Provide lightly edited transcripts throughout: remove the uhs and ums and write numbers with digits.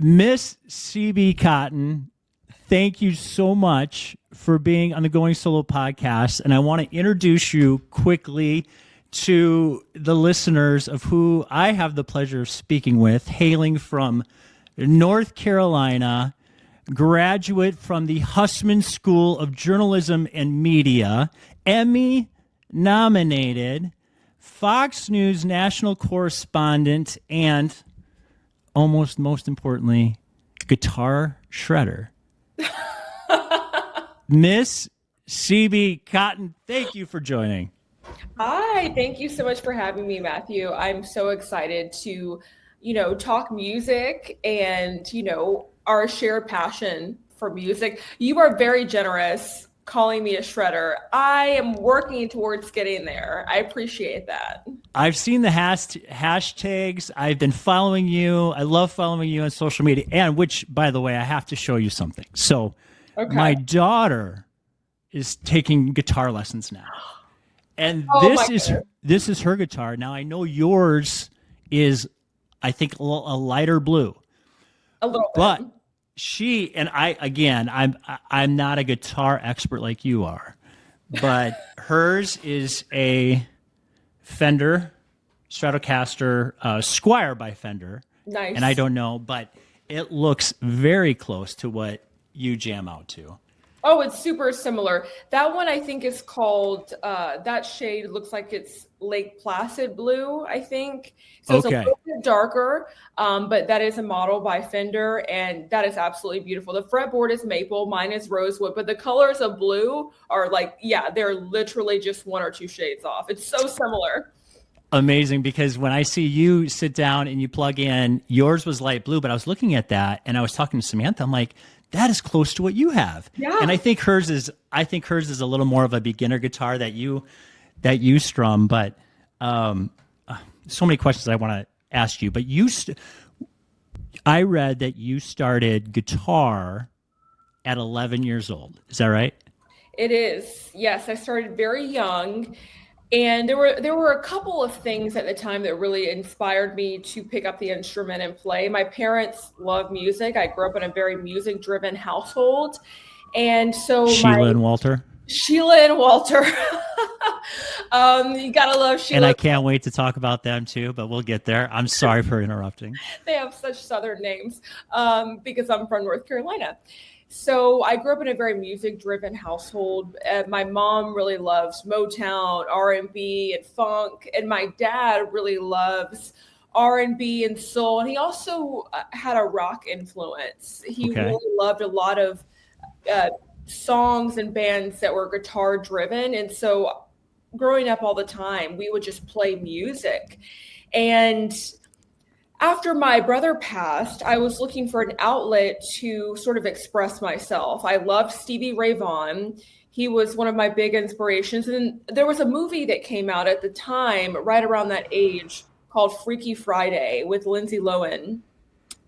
Miss CB Cotton, thank you so much for being on the Going Solo podcast. And I want to introduce you quickly to the listeners of who I have the pleasure of speaking with, hailing from North Carolina, graduate from the Hussman School of Journalism and Media, Emmy nominated, Fox News National Correspondent, and almost most importantly, guitar shredder. Miss CB Cotton, thank you for joining. Hi, thank you so much for having me, Matthew. I'm so excited to, talk music and, our shared passion for music. You are very generous calling me a shredder. I am working towards getting there. I appreciate that. I've seen the hashtags. I've been following you. I love following you on social media, and which, by the way, I have to show you something. So my daughter is taking guitar lessons now. And this is her guitar. Now I know yours is, I think, a lighter blue. A little bit. But she and I, again, I'm not a guitar expert like you are, but hers is a Fender Stratocaster Squire by Fender. Nice. And I don't know, but it looks very close to what you jam out to. Oh, it's super similar. That one I think is called, that shade looks like it's Lake Placid blue, I think. So it's a little bit darker, but that is a model by Fender, and that is absolutely beautiful. The fretboard is maple, mine is rosewood, but the colors of blue are they're literally just one or two shades off. It's so similar. Amazing, because when I see you sit down and you plug in, yours was light blue, but I was looking at that and I was talking to Samantha. I'm like, that is close to what you have. Yeah. And I think hers is a little more of a beginner guitar that you strum, but so many questions I want to ask you, but I read that you started guitar at 11 years old. Is that right? It is. Yes. I started very young. And there were a couple of things at the time that really inspired me to pick up the instrument and play. My parents love music. I grew up in a very music-driven household. And so Sheila and Walter. You gotta love Sheila. And I can't wait to talk about them too, but we'll get there. I'm sorry for interrupting. They have such Southern names because I'm from North Carolina. So I grew up in a very music-driven household. My mom really loves Motown, R&B, and funk, and my dad really loves R&B and soul. And he also had a rock influence. He really loved a lot of songs and bands that were guitar-driven. And so growing up all the time, we would just play music. And after my brother passed, I was looking for an outlet to sort of express myself. I loved Stevie Ray Vaughan. He was one of my big inspirations. And there was a movie that came out at the time, right around that age, called Freaky Friday with Lindsay Lohan.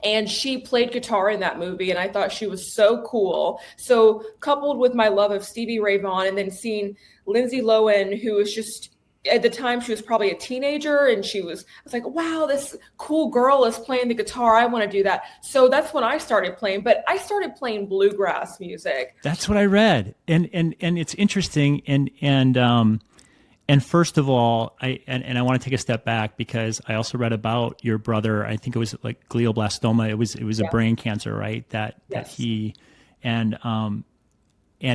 And she played guitar in that movie, and I thought she was so cool. So coupled with my love of Stevie Ray Vaughan and then seeing Lindsay Lohan, who was just, at the time, she was probably a teenager, and I was like, wow, this cool girl is playing the guitar. I want to do that. So that's when I started playing, but I started playing bluegrass music. That's what I read. And it's interesting. And first of all, I want to take a step back, because I also read about your brother. I think it was like glioblastoma. It was a brain cancer, right? That he, and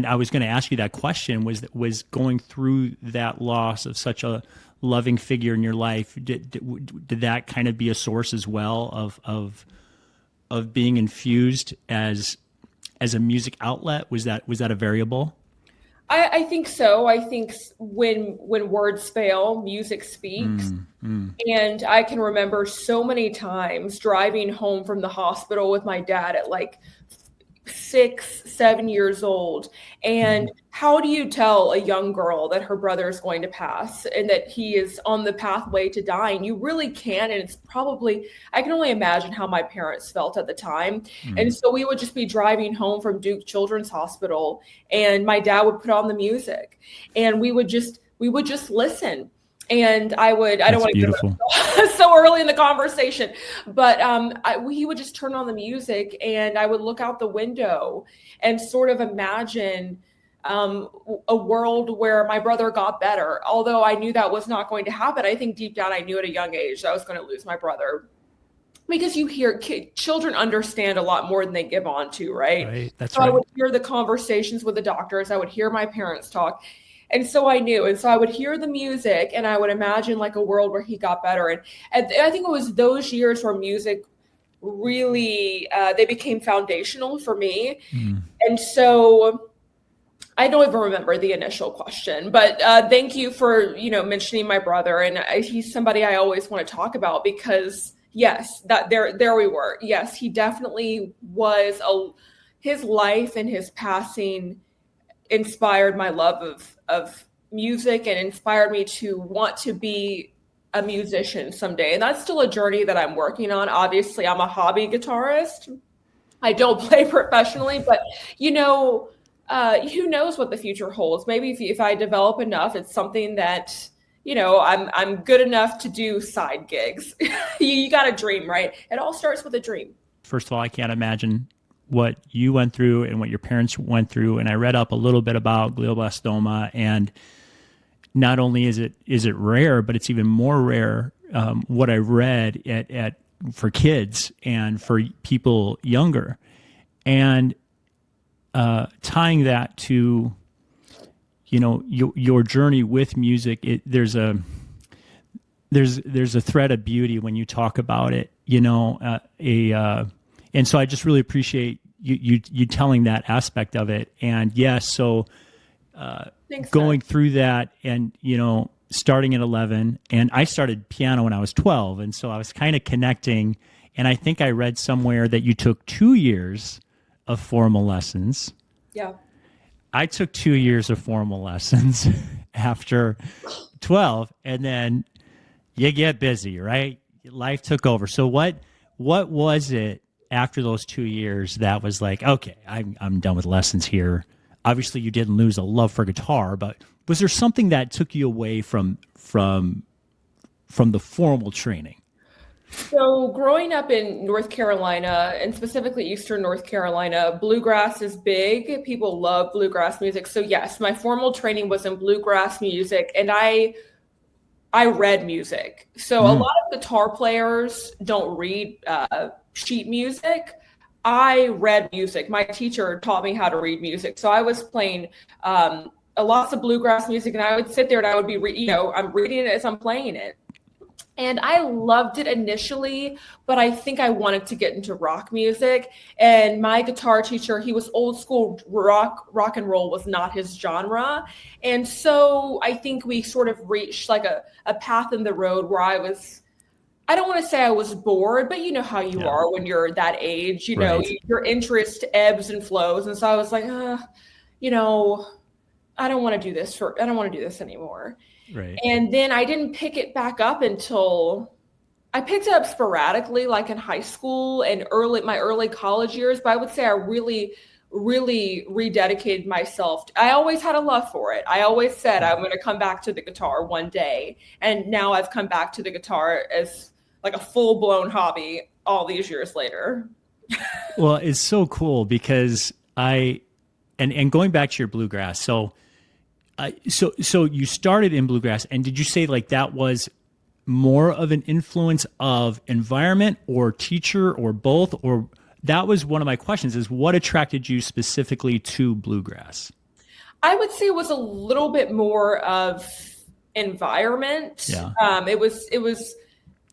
I was going to ask you that question, was going through that loss of such a loving figure in your life, did that kind of be a source as well of being infused as a music outlet? Was that a variable? I think so. I think when words fail, music speaks. And I can remember so many times driving home from the hospital with my dad at like 6-7 years old. And how do you tell a young girl that her brother is going to pass and that he is on the pathway to dying? You really can. And it's probably, I can only imagine how my parents felt at the time. And so we would just be driving home from Duke Children's Hospital, and my dad would put on the music, and we would just listen. And I don't want to beautiful. go so early in the conversation, but he would just turn on the music and I would look out the window and sort of imagine a world where my brother got better. Although I knew that was not going to happen. I think deep down I knew at a young age that I was going to lose my brother. Because you hear children understand a lot more than they give on to, right? Right. That's so right. I would hear the conversations with the doctors. I would hear my parents talk. And so I knew. And so I would hear the music and I would imagine like a world where he got better. And I think it was those years where music really, they became foundational for me. And so I don't even remember the initial question, but thank you for, mentioning my brother. And he's somebody I always want to talk about because yes, there we were. Yes, he definitely was his life and his passing inspired my love of music and inspired me to want to be a musician someday. And that's still a journey that I'm working on. Obviously, I'm a hobby guitarist. I don't play professionally, but who knows what the future holds? Maybe if I develop enough, it's something that I'm good enough to do side gigs. you got to dream, right? It all starts with a dream. First of all, I can't imagine what you went through and what your parents went through. And I read up a little bit about glioblastoma, and not only is it rare, but it's even more rare. What I read at for kids and for people younger, and tying that to your journey with music. There's a thread of beauty when you talk about it. And so I just really appreciate you telling that aspect of it. And yes, so going through that and, starting at 11, and I started piano when I was 12. And so I was kind of connecting, and I think I read somewhere that you took 2 years of formal lessons. Yeah. I took 2 years of formal lessons after 12, and then you get busy, right? Life took over. So what was it after those 2 years that was like, okay, I'm done with lessons here? Obviously, you didn't lose a love for guitar, but was there something that took you away from the formal training? So growing up in North Carolina, and specifically Eastern North Carolina, bluegrass is big. People love bluegrass music. So yes, my formal training was in bluegrass music, and I read music. So a lot of guitar players don't read sheet music. I read music. My teacher taught me how to read music. So I was playing lots of bluegrass music, and I would sit there and I would be, I'm reading it as I'm playing it. And I loved it initially, but I think I wanted to get into rock music. And my guitar teacher, he was old school rock and roll was not his genre. And so I think we sort of reached like a path in the road where I don't want to say I was bored, but you know how you are when you're that age, your interest ebbs and flows. And so I was like, I don't want to do this anymore. Right. And then I didn't pick it back up until I picked it up sporadically, like in high school and my early college years. But I would say I really, really rededicated myself. I always had a love for it. I always said I'm going to come back to the guitar one day. And now I've come back to the guitar as like a full-blown hobby all these years later. Well, it's so cool because and going back to your bluegrass, so you started in bluegrass, and did you say like that was more of an influence of environment or teacher or both? Or that was one of my questions, is what attracted you specifically to bluegrass? I would say it was a little bit more of environment. Yeah. It was,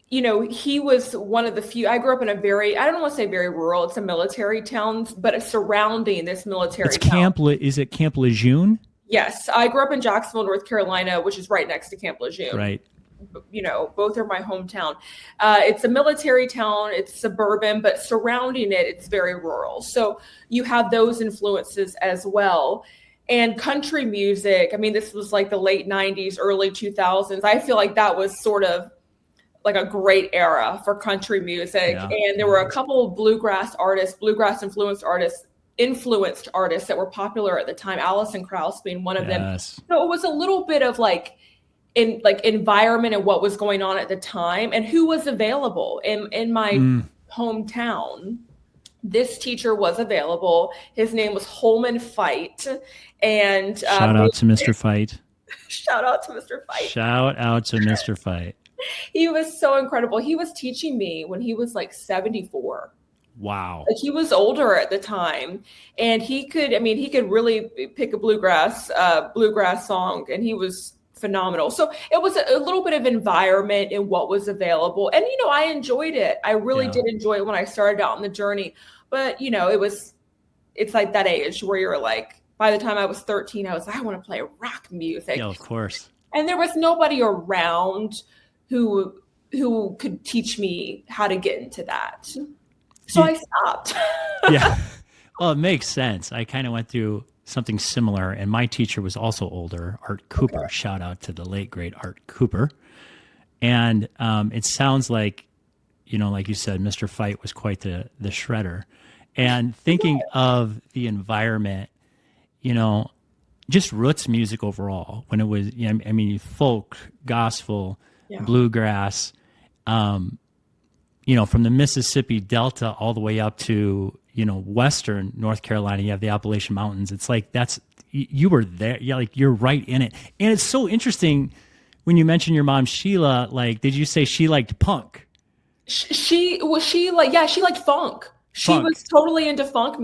he was one of the few. I grew up in I don't want to say very rural, it's a military town, but surrounding this military town. Is it Camp Lejeune? Yes, I grew up in Jacksonville, North Carolina, which is right next to Camp Lejeune. Right. Both are my hometown. It's a military town. It's suburban, but surrounding it, it's very rural. So you have those influences as well. And country music, this was like the late 90s, early 2000s. I feel like that was sort of like a great era for country music. Yeah. And there were a couple of bluegrass influenced artists that were popular at the time, Alison Krauss being one of them. So it was a little bit of like in like environment and what was going on at the time and who was available in my hometown. This teacher was available. His name was Holman Fight. And shout out to Mr. Fight. Shout out to Mr. Fight. Shout out to Mr. Fight. He was so incredible. He was teaching me when he was like 74. Wow. Like he was older at the time, and he could really pick a bluegrass song, and he was phenomenal. So it was a little bit of environment and what was available. And, I enjoyed it. I really did enjoy it when I started out on the journey, but it's like that age where you're like, by the time I was 13, I was like, I want to play rock music. Yeah, of course. And there was nobody around who could teach me how to get into that. So I stopped. Yeah. Well, it makes sense. I kind of went through something similar, and my teacher was also older, Art Cooper. Okay. Shout out to the late, great Art Cooper. And it sounds like, like you said, Mr. Fight was quite the shredder. And thinking of the environment, just roots music overall, when it was, folk, gospel, bluegrass, from the Mississippi Delta all the way up to, Western North Carolina, you have the Appalachian Mountains. It's like, you were there. Yeah. Like you're right in it. And it's so interesting when you mentioned your mom, Sheila, like, did you say she liked punk? She liked funk. She was totally into funk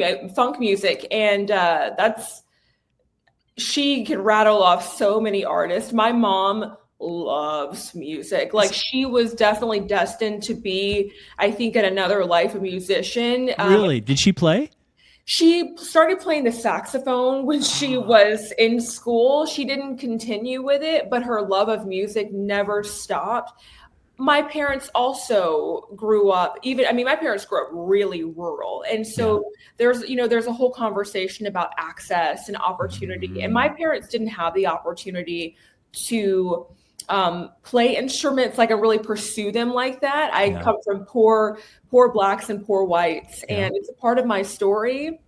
music. And she could rattle off so many artists. My mom loves music. Like she was definitely destined to be, I think, in another life, a musician. Really? Did she play? She started playing the saxophone when she was in school. She didn't continue with it, but her love of music never stopped. My parents also grew up, my parents grew up really rural. And so there's a whole conversation about access and opportunity. And my parents didn't have the opportunity to play instruments, like, and really pursue them like that. I come from poor Blacks and poor whites, and it's a part of my story.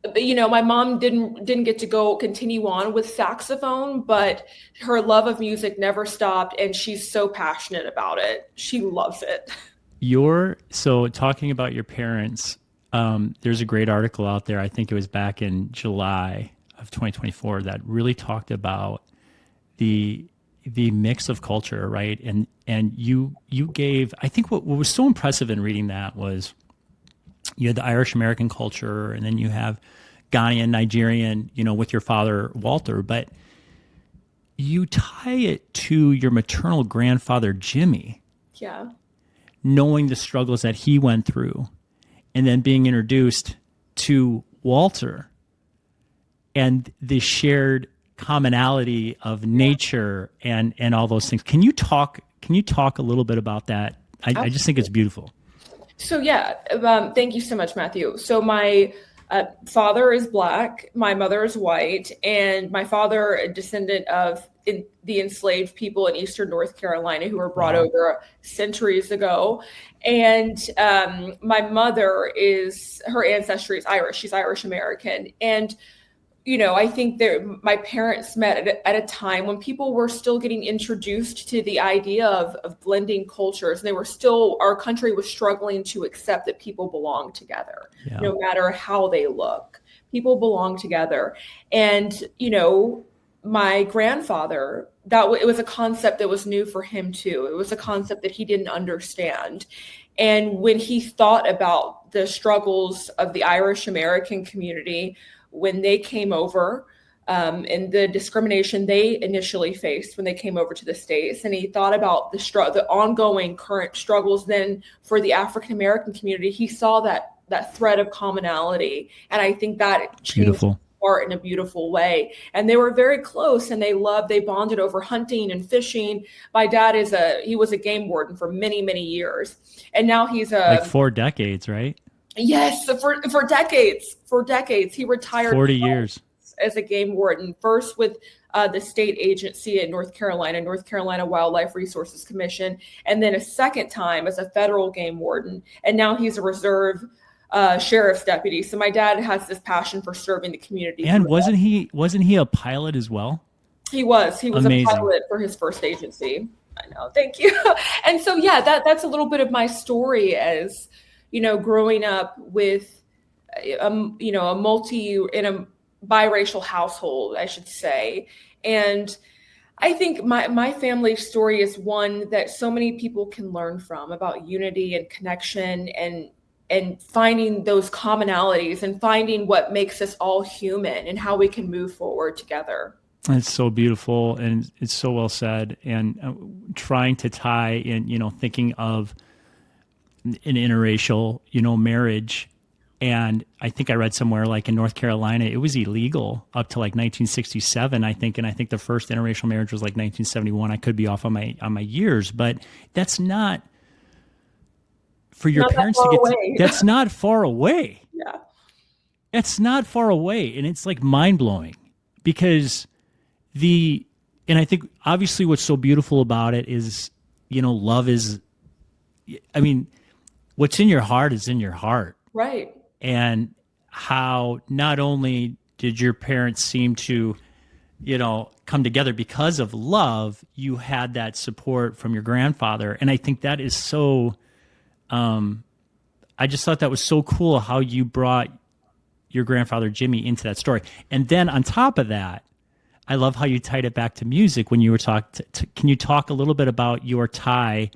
But, my mom didn't get to continue on with saxophone, but her love of music never stopped, and she's so passionate about it. She loves it. So talking about your parents, there's a great article out there, I think it was back in July of 2024, that really talked about the mix of culture, right? And you gave, I think what was so impressive in reading that was you had the Irish American culture, and then you have Ghanaian, Nigerian, with your father, Walter, but you tie it to your maternal grandfather, Jimmy. Yeah. Knowing the struggles that he went through, and then being introduced to Walter and the shared commonality of nature and all those things. Can you talk a little bit about that? I just think it's beautiful. So thank you so much, Matthew. So my father is Black, my mother is white, and my father a descendant of the enslaved people in Eastern North Carolina who were brought over centuries ago. And my mother her ancestry is Irish. She's Irish American. And I think that my parents met at a time when people were still getting introduced to the idea of blending cultures. And our country was struggling to accept that people belong together, no matter how they look. People belong together. And, my grandfather, it was a concept that was new for him too. It was a concept that he didn't understand. And when he thought about the struggles of the Irish American community, when they came over, and the discrimination they initially faced when they came over to the States, and he thought about the ongoing current struggles then for the African American community, he saw that thread of commonality, and I think that changed art in a beautiful way. And they were very close, and they bonded over hunting and fishing. My dad he was a game warden for many, many years, and now he's like 4 decades, right? Yes, for decades. He retired 40 years as a game warden, first with the state agency in North Carolina Wildlife Resources Commission, and then a second time as a federal game warden. And now he's a reserve sheriff's deputy. So my dad has this passion for serving the community. And wasn't he a pilot as well? He was Amazing. a pilot for his first agency. I know. Thank you. And so, yeah, that's a little bit of my story as, growing up with, in a biracial household, I should say. And I think my family story is one that so many people can learn from, about unity and connection and finding those commonalities and finding what makes us all human and how we can move forward together. It's so beautiful, and it's so well said. And trying to tie in, thinking of an interracial, marriage. And I think I read somewhere, like in North Carolina, it was illegal up to like 1967, I think. And I think the first interracial marriage was like 1971. I could be off on my years, but that's not for your parents to get to, that's not far away. Yeah. That's not far away. And it's like mind blowing because and I think obviously what's so beautiful about it is, love is, what's in your heart is in your heart. Right. And how not only did your parents seem to, come together because of love, you had that support from your grandfather. And I think that is so, I just thought that was so cool how you brought your grandfather Jimmy into that story. And then on top of that, I love how you tied it back to music when you were can you talk a little bit about your tie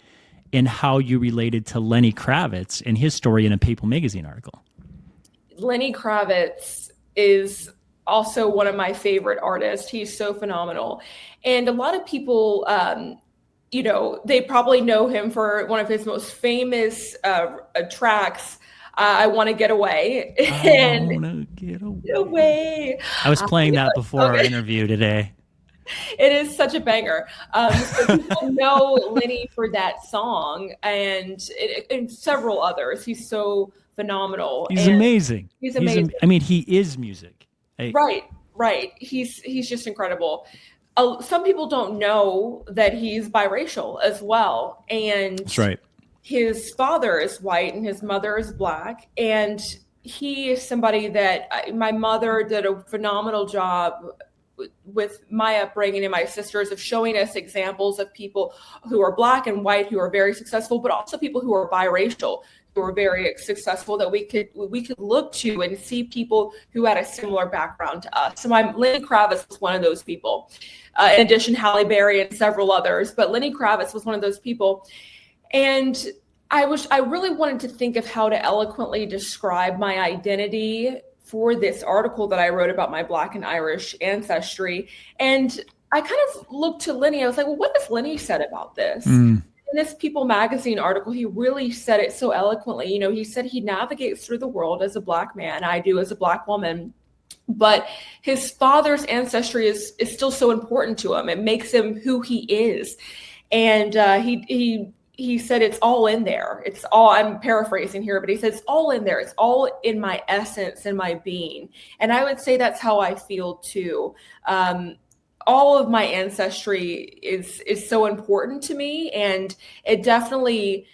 and how you related to Lenny Kravitz and his story in a People magazine article? Lenny Kravitz is also one of my favorite artists. He's so phenomenal. And a lot of people, they probably know him for one of his most famous tracks, I Want to Get Away. I want to get away. I was playing that before our interview today. It is such a banger. So people know Lenny for that song and several others. He's so phenomenal. He's amazing. He's amazing. He is music. Right. He's just incredible. Some people don't know that he's biracial as well. And that's right. His father is white and his mother is black. And he is somebody that my mother did a phenomenal job with my upbringing and my sisters of showing us examples of people who are black and white, who are very successful, but also people who are biracial, who are very successful, that we could look to and see people who had a similar background to us. So Lenny Kravitz was one of those people. In addition, Halle Berry and several others, but Lenny Kravitz was one of those people. And I really wanted to think of how to eloquently describe my identity for this article that I wrote about my Black and Irish ancestry. And I kind of looked to Lenny. I was like, well, what has Lenny said about this? In this People magazine article, he really said it so eloquently. He said he navigates through the world as a Black man. I do as a Black woman. But his father's ancestry is still so important to him. It makes him who he is. And he said it's all in there. It's all, I'm paraphrasing here, but he said it's all in there. It's all in my essence and my being. And I would say that's how I feel too. All of my ancestry is so important to me, and it definitely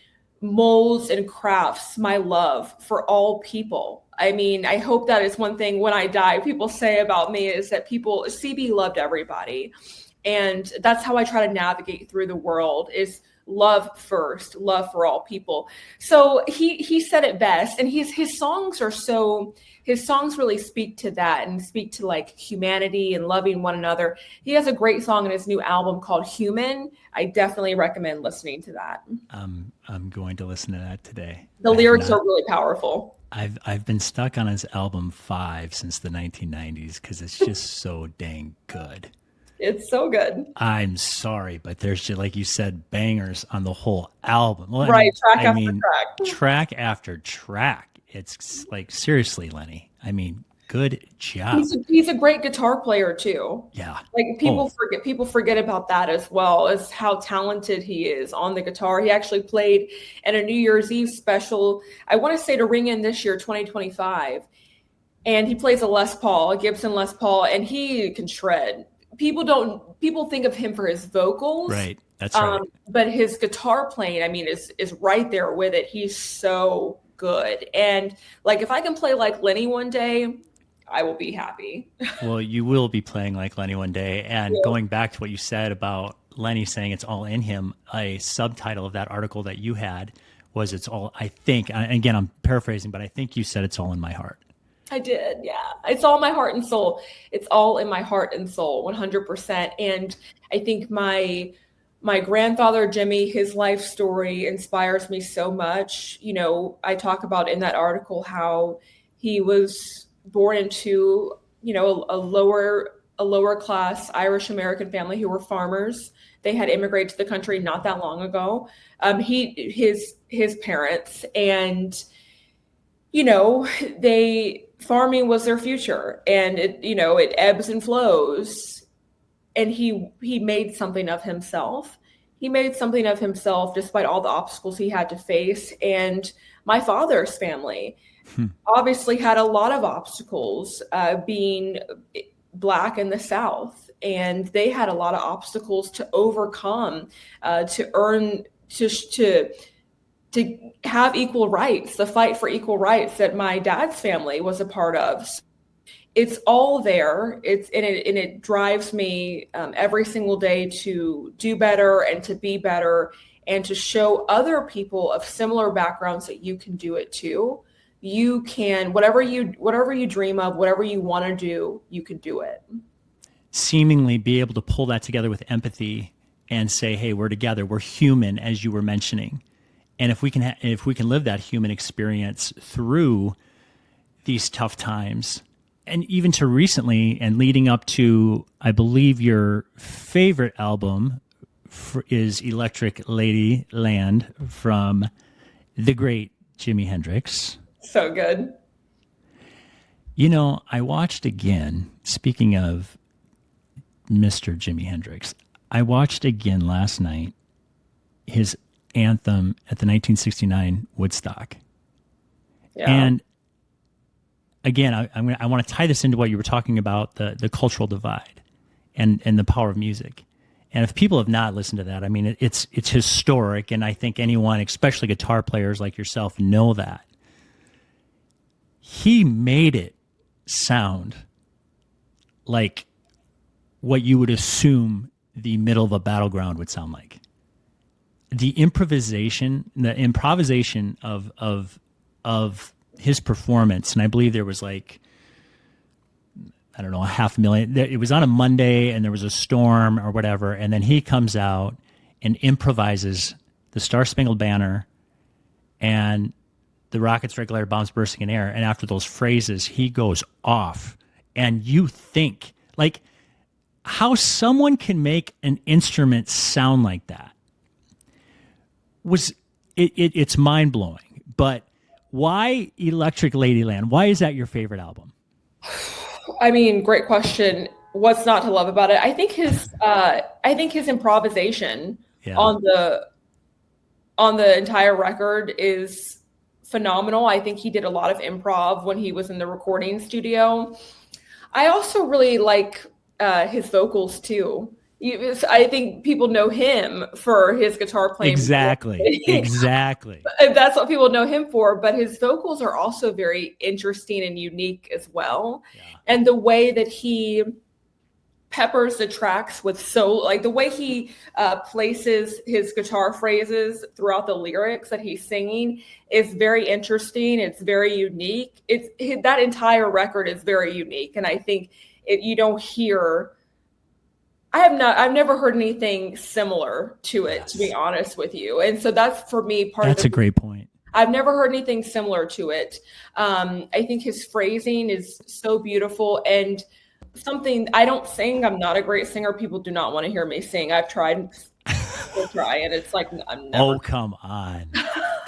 molds and crafts my love for all people. I mean, I hope that is one thing when I die, people say about me is that CB loved everybody. And that's how I try to navigate through the world, is love first, love for all people. So he said it best, and his songs really speak to that and speak to like humanity and loving one another. He has a great song in his new album called Human. I definitely recommend listening to that. I'm going to listen to that today. The lyrics are really powerful. I've been stuck on his album 5 since the 1990s because it's just so dang good. It's so good. I'm sorry, but there's just, like you said, bangers on the whole album. Well, right, track after track. It's like, seriously, Lenny. I mean, good job. He's a great guitar player too. Yeah. Like people forget about that as well, as how talented he is on the guitar. He actually played at a New Year's Eve special, I want to say to ring in this year, 2025. And he plays a Gibson Les Paul, and he can shred. People think of him for his vocals. Right. That's right. But his guitar playing, I mean, is right there with it. He's so good. And like, if I can play like Lenny one day, I will be happy. Well, you will be playing like Lenny one day. And Yeah. going back to what you said about Lenny saying it's all in him, a subtitle of that article that you had was it's all, I think, and again, I'm paraphrasing, but I think you said it's all in my heart. I did. Yeah. It's all my heart and soul. It's all in my heart and soul, 100%. And I think my grandfather, Jimmy, his life story inspires me so much. You know, I talk about in that article how he was born into, you know, a lower class Irish American family who were farmers. They had immigrated to the country not that long ago. His parents, and you know, farming was their future, and it ebbs and flows. And he made something of himself. He made something of himself despite all the obstacles he had to face. And my father's family obviously had a lot of obstacles, being Black in the South. And they had a lot of obstacles to overcome, to earn, to have equal rights, the fight for equal rights that my dad's family was a part of. So it's all there. It drives me every single day to do better and to be better and to show other people of similar backgrounds that you can do it too. You can, whatever you dream of, whatever you want to do, you can do it. Seemingly be able to pull that together with empathy and say, hey, we're together, we're human, as you were mentioning. And if we can live that human experience through these tough times, and even to recently and leading up to, I believe your favorite album is Electric Lady Land from the great Jimi Hendrix. So good. You know, I watched again, speaking of Mr. Jimi Hendrix, I watched again last night his anthem at the 1969 Woodstock. Yeah. And again, I want to tie this into what you were talking about, the cultural divide and the power of music. And if people have not listened to that, I mean, it's historic. And I think anyone, especially guitar players like yourself, know that. He made it sound like what you would assume the middle of a battleground would sound like. The improvisation of his performance, and I believe there was like, I don't know, 500,000. It was on a Monday and there was a storm or whatever, and then he comes out and improvises the Star Spangled Banner and the rockets, red glare, bombs bursting in air, and after those phrases, he goes off. And you think, like, how someone can make an instrument sound like that it's mind-blowing. But why Electric Ladyland? Why is that your favorite album? I mean, great question. What's not to love about it? I think his improvisation on the entire record is phenomenal. I think he did a lot of improv when he was in the recording studio. I also really like his vocals too. I think people know him for his guitar playing. Exactly. That's what people know him for. But his vocals are also very interesting and unique as well. Yeah. And the way that he peppers the tracks with the way he places his guitar phrases throughout the lyrics that he's singing is very interesting. It's very unique. That entire record is very unique. And I think you don't hear... I've never heard anything similar to it, to be honest with you. And so that's, for me, That's a great point. I've never heard anything similar to it. I think his phrasing is so beautiful, and something, I don't sing. I'm not a great singer. People do not want to hear me sing. I've tried, and it's like, I'm never. Oh, come on.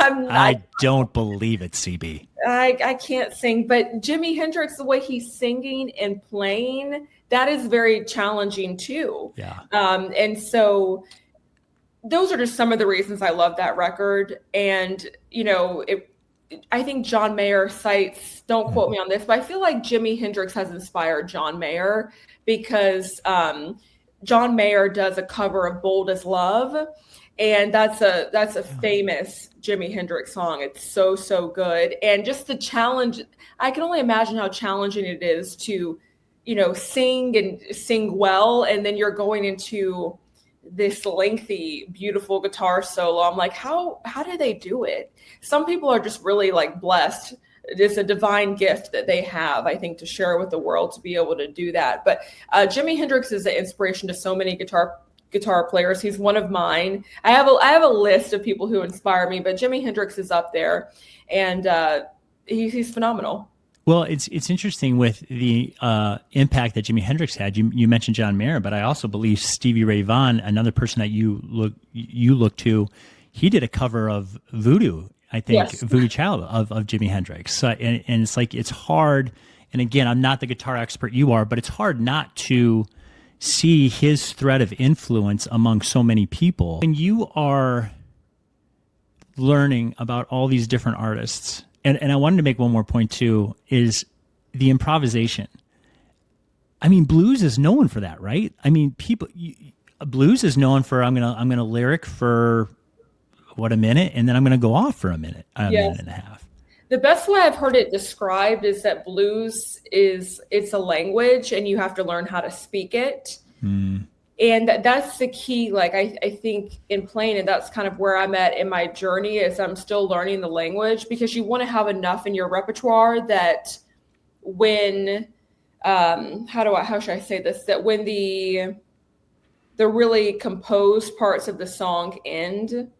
I don't believe it, CB. I can't sing, but Jimi Hendrix, the way he's singing and playing, that is very challenging too. Yeah. And so those are just some of the reasons I love that record. And, I think John Mayer cites, don't quote me on this, but I feel like Jimi Hendrix has inspired John Mayer, because John Mayer does a cover of Bold as Love. And that's a famous Jimi Hendrix song. It's so good. And just the challenge, I can only imagine how challenging it is to, sing and sing well. And then you're going into this lengthy, beautiful guitar solo. I'm like, how do they do it? Some people are just really like blessed. It's a divine gift that they have, I think, to share with the world to be able to do that. But Jimi Hendrix is an inspiration to so many guitar players. He's one of mine. I have a list of people who inspire me, but Jimi Hendrix is up there, and he's phenomenal. Well, it's interesting with the impact that Jimi Hendrix had. You mentioned John Mayer, but I also believe Stevie Ray Vaughan, another person that you look to, he did a cover of Voodoo. I think Yes. Voodoo Child of Jimi Hendrix. And it's like, it's hard. And again, I'm not the guitar expert you are, but it's hard not to see his thread of influence among so many people. When you are learning about all these different artists, and I wanted to make one more point too, is the improvisation. I mean, blues is known for that, right? I mean, blues is known for, I'm gonna lyric for a minute, and then I'm gonna go off for a minute and a half. The best way I've heard it described is that blues it's a language, and you have to learn how to speak it. And that's the key. Like, I think in playing, and that's kind of where I'm at in my journey, is I'm still learning the language, because you want to have enough in your repertoire that when, how should I say this? That when the really composed parts of the song end,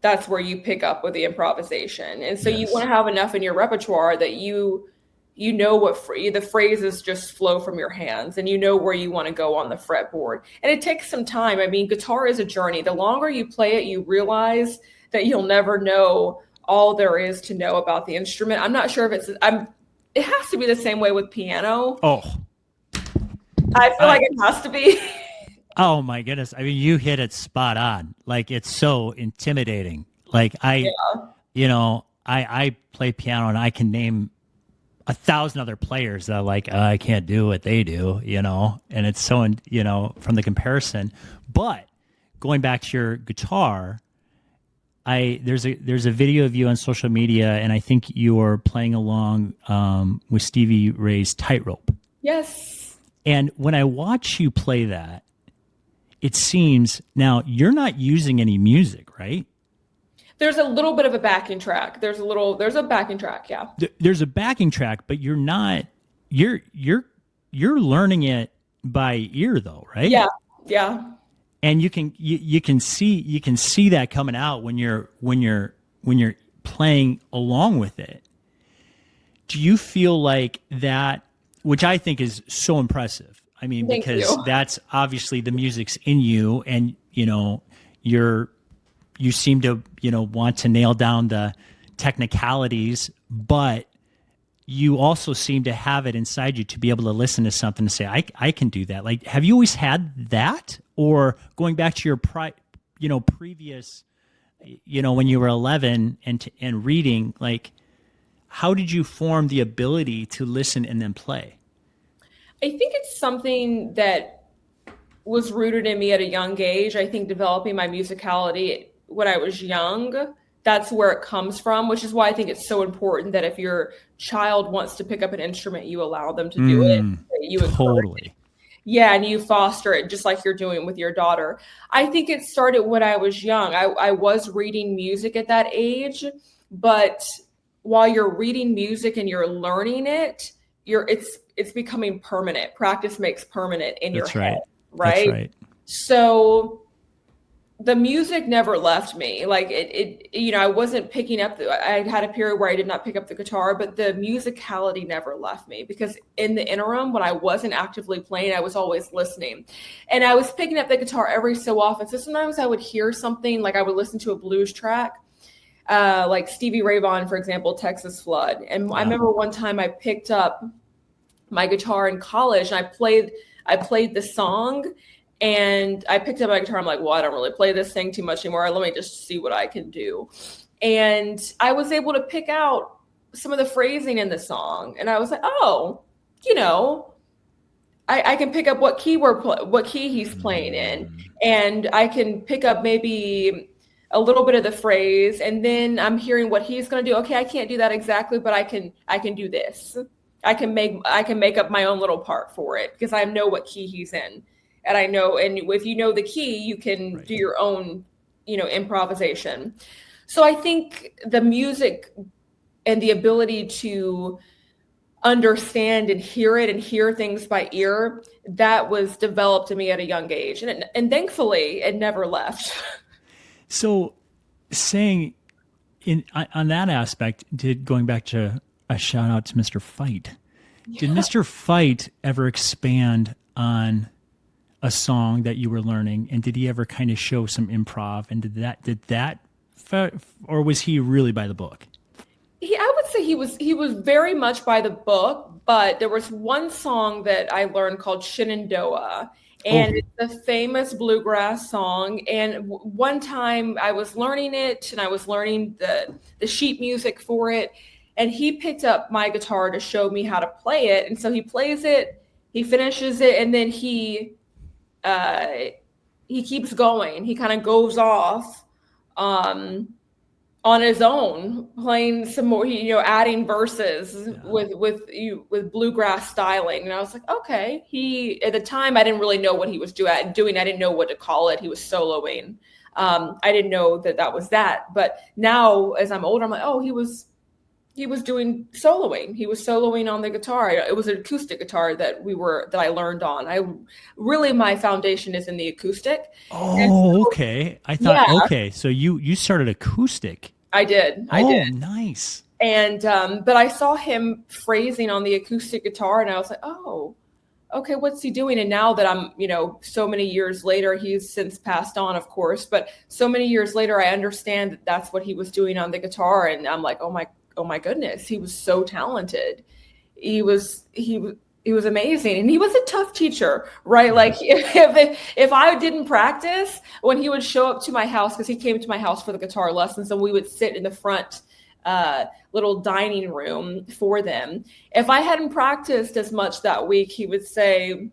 that's where you pick up with the improvisation. And so you want to have enough in your repertoire that you know what the phrases just flow from your hands, and you know where you want to go on the fretboard. And it takes some time. I mean, guitar is a journey. The longer you play it, you realize that you'll never know all there is to know about the instrument. I'm not sure if it has to be the same way with piano. Oh, I feel like it has to be. Oh my goodness. I mean, you hit it spot on. Like, it's so intimidating. Like I play piano, and I can name 1,000 other players that are like, I can't do what they do, and it's so, from the comparison. But going back to your guitar, there's a video of you on social media, and I think you're playing along with Stevie Ray's Tightrope. Yes. And when I watch you play that, it seems, now you're not using any music, right? There's a little bit of a backing track. There's a backing track, yeah. There's a backing track, but you're learning it by ear though, right? Yeah. And you can see that coming out when you're playing along with it. Do you feel like that, which I think is so impressive? I mean, because that's obviously the music's in you, and you seem to, want to nail down the technicalities, but you also seem to have it inside you to be able to listen to something and say, I can do that. Like, have you always had that? Or going back to your previous, when you were 11 and reading, like, how did you form the ability to listen and then play? I think it's something that was rooted in me at a young age. I think developing my musicality when I was young, that's where it comes from, which is why I think it's so important that if your child wants to pick up an instrument, you allow them to do it. You totally. It. Yeah, and you foster it just like you're doing with your daughter. I think it started when I was young. I was reading music at that age, but while you're reading music and you're learning it, it's becoming permanent. Practice makes permanent in your head, right? That's right. So the music never left me. Like I wasn't picking up I had a period where I did not pick up the guitar, but the musicality never left me, because in the interim, when I wasn't actively playing, I was always listening, and I was picking up the guitar every so often. So sometimes I would hear something, like I would listen to a blues track, like Stevie Ray Vaughan, for example, Texas Flood. And I remember one time I picked up my guitar in college, and I played the song, and I picked up my guitar. I'm like, well, I don't really play this thing too much anymore. Let me just see what I can do. And I was able to pick out some of the phrasing in the song. And I was like, oh, I can pick up what key he's playing in. And I can pick up maybe a little bit of the phrase, and then I'm hearing what he's going to do. Okay, I can't do that exactly, but I can do this. I can make up my own little part for it because I know what key he's in, and I know. And if you know the key, you can do your own, improvisation. So I think the music and the ability to understand and hear it and hear things by ear, that was developed in me at a young age, and thankfully it never left. So, saying on that aspect, going back to a shout out to Mr. Fight, did Mr. Fight ever expand on a song that you were learning, and did he ever kind of show some improv? And did that, or was he really by the book? I would say he was very much by the book, but there was one song that I learned called Shenandoah. And it's a famous bluegrass song. And one time I was learning it, and I was learning the sheet music for it. And he picked up my guitar to show me how to play it. And so he plays it, he finishes it, and then he keeps going. He kind of goes off on his own, playing some more, adding verses with bluegrass styling. And I was like, okay. At the time, I didn't really know what he was doing. I didn't know what to call it. He was soloing. I didn't know that was that. But now, as I'm older, I'm like, oh, he was doing soloing. He was soloing on the guitar. It was an acoustic guitar that I learned on. My foundation is in the acoustic. Oh, okay. I thought, okay. So you started acoustic. I did. Nice. And, but I saw him phrasing on the acoustic guitar, and I was like, oh, okay, what's he doing? And now that I'm, so many years later, he's since passed on, of course, but so many years later, I understand that that's what he was doing on the guitar. And I'm like, oh my goodness, he was so talented. He was amazing. And he was a tough teacher, right? Like if I didn't practice, when he would show up to my house, because he came to my house for the guitar lessons, and we would sit in the front little dining room for them. If I hadn't practiced as much that week, he would say,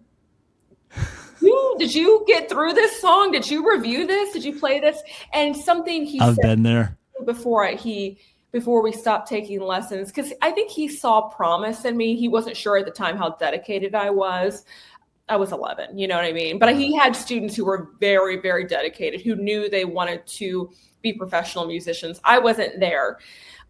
did you get through this song? Did you review this? Did you play this? And something he I've said been there before we stopped taking lessons, because I think he saw promise in me. He wasn't sure at the time how dedicated I was. I was 11, you know what I mean? But he had students who were very, very dedicated, who knew they wanted to be professional musicians. I wasn't there.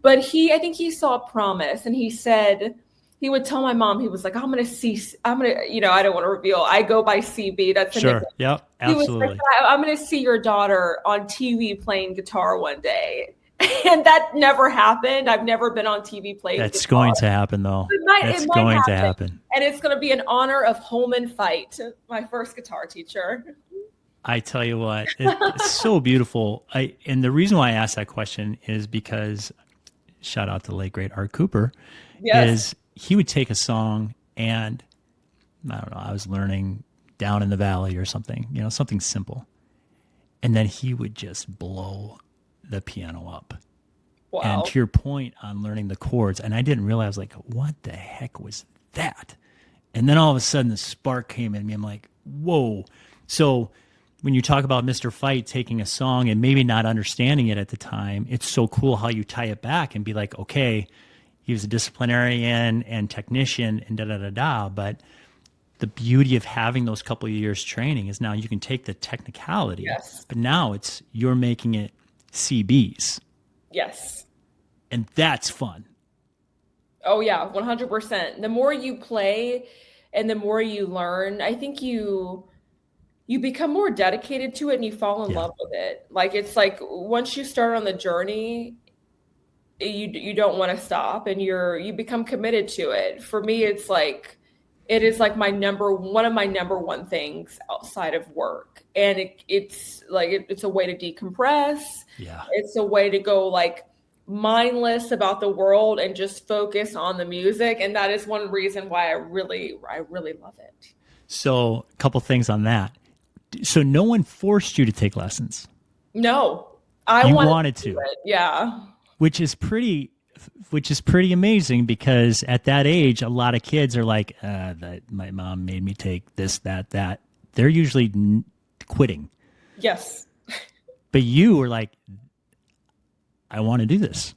But I think he saw promise, and he said, he would tell my mom, he was like, I don't want to reveal. I go by CB. That's sure. Yep. Absolutely. He was like, I'm going to see your daughter on TV playing guitar one day. And that never happened. I've never been on TV playing That's guitar. Going to happen, though. It might happen. And it's going to be in honor of Holman Fight, my first guitar teacher. I tell you what, it's so beautiful. And the reason why I asked that question is because, shout out to the late, great Art Cooper, is he would take a song and, I don't know, I was learning Down in the Valley or something, something simple. And then he would just blow the piano up. Wow. And to your point on learning the chords, and I didn't realize, like, what the heck was that? And then all of a sudden the spark came in me. I'm like, whoa. So when you talk about Mr. Fight taking a song and maybe not understanding it at the time, it's so cool how you tie it back and be like, okay, he was a disciplinarian and technician and da-da-da-da, but the beauty of having those couple of years training is now you can take the technicality, but now you're making it CBs. Yes. And that's fun. Oh yeah, 100%. The more you play and the more you learn, I think you become more dedicated to it and you fall in love with it. Like, it's like once you start on the journey, you don't want to stop, and you become committed to it. For me, it is like one of my number one things outside of work. And it's a way to decompress. Yeah. It's a way to go like mindless about the world and just focus on the music. And that is one reason why I really love it. So a couple things on that. So no one forced you to take lessons? No, I wanted to. Yeah. Which is pretty amazing, because at that age, a lot of kids are like, my mom made me take this, that. They're usually quitting. Yes. But you were like, I want to do this.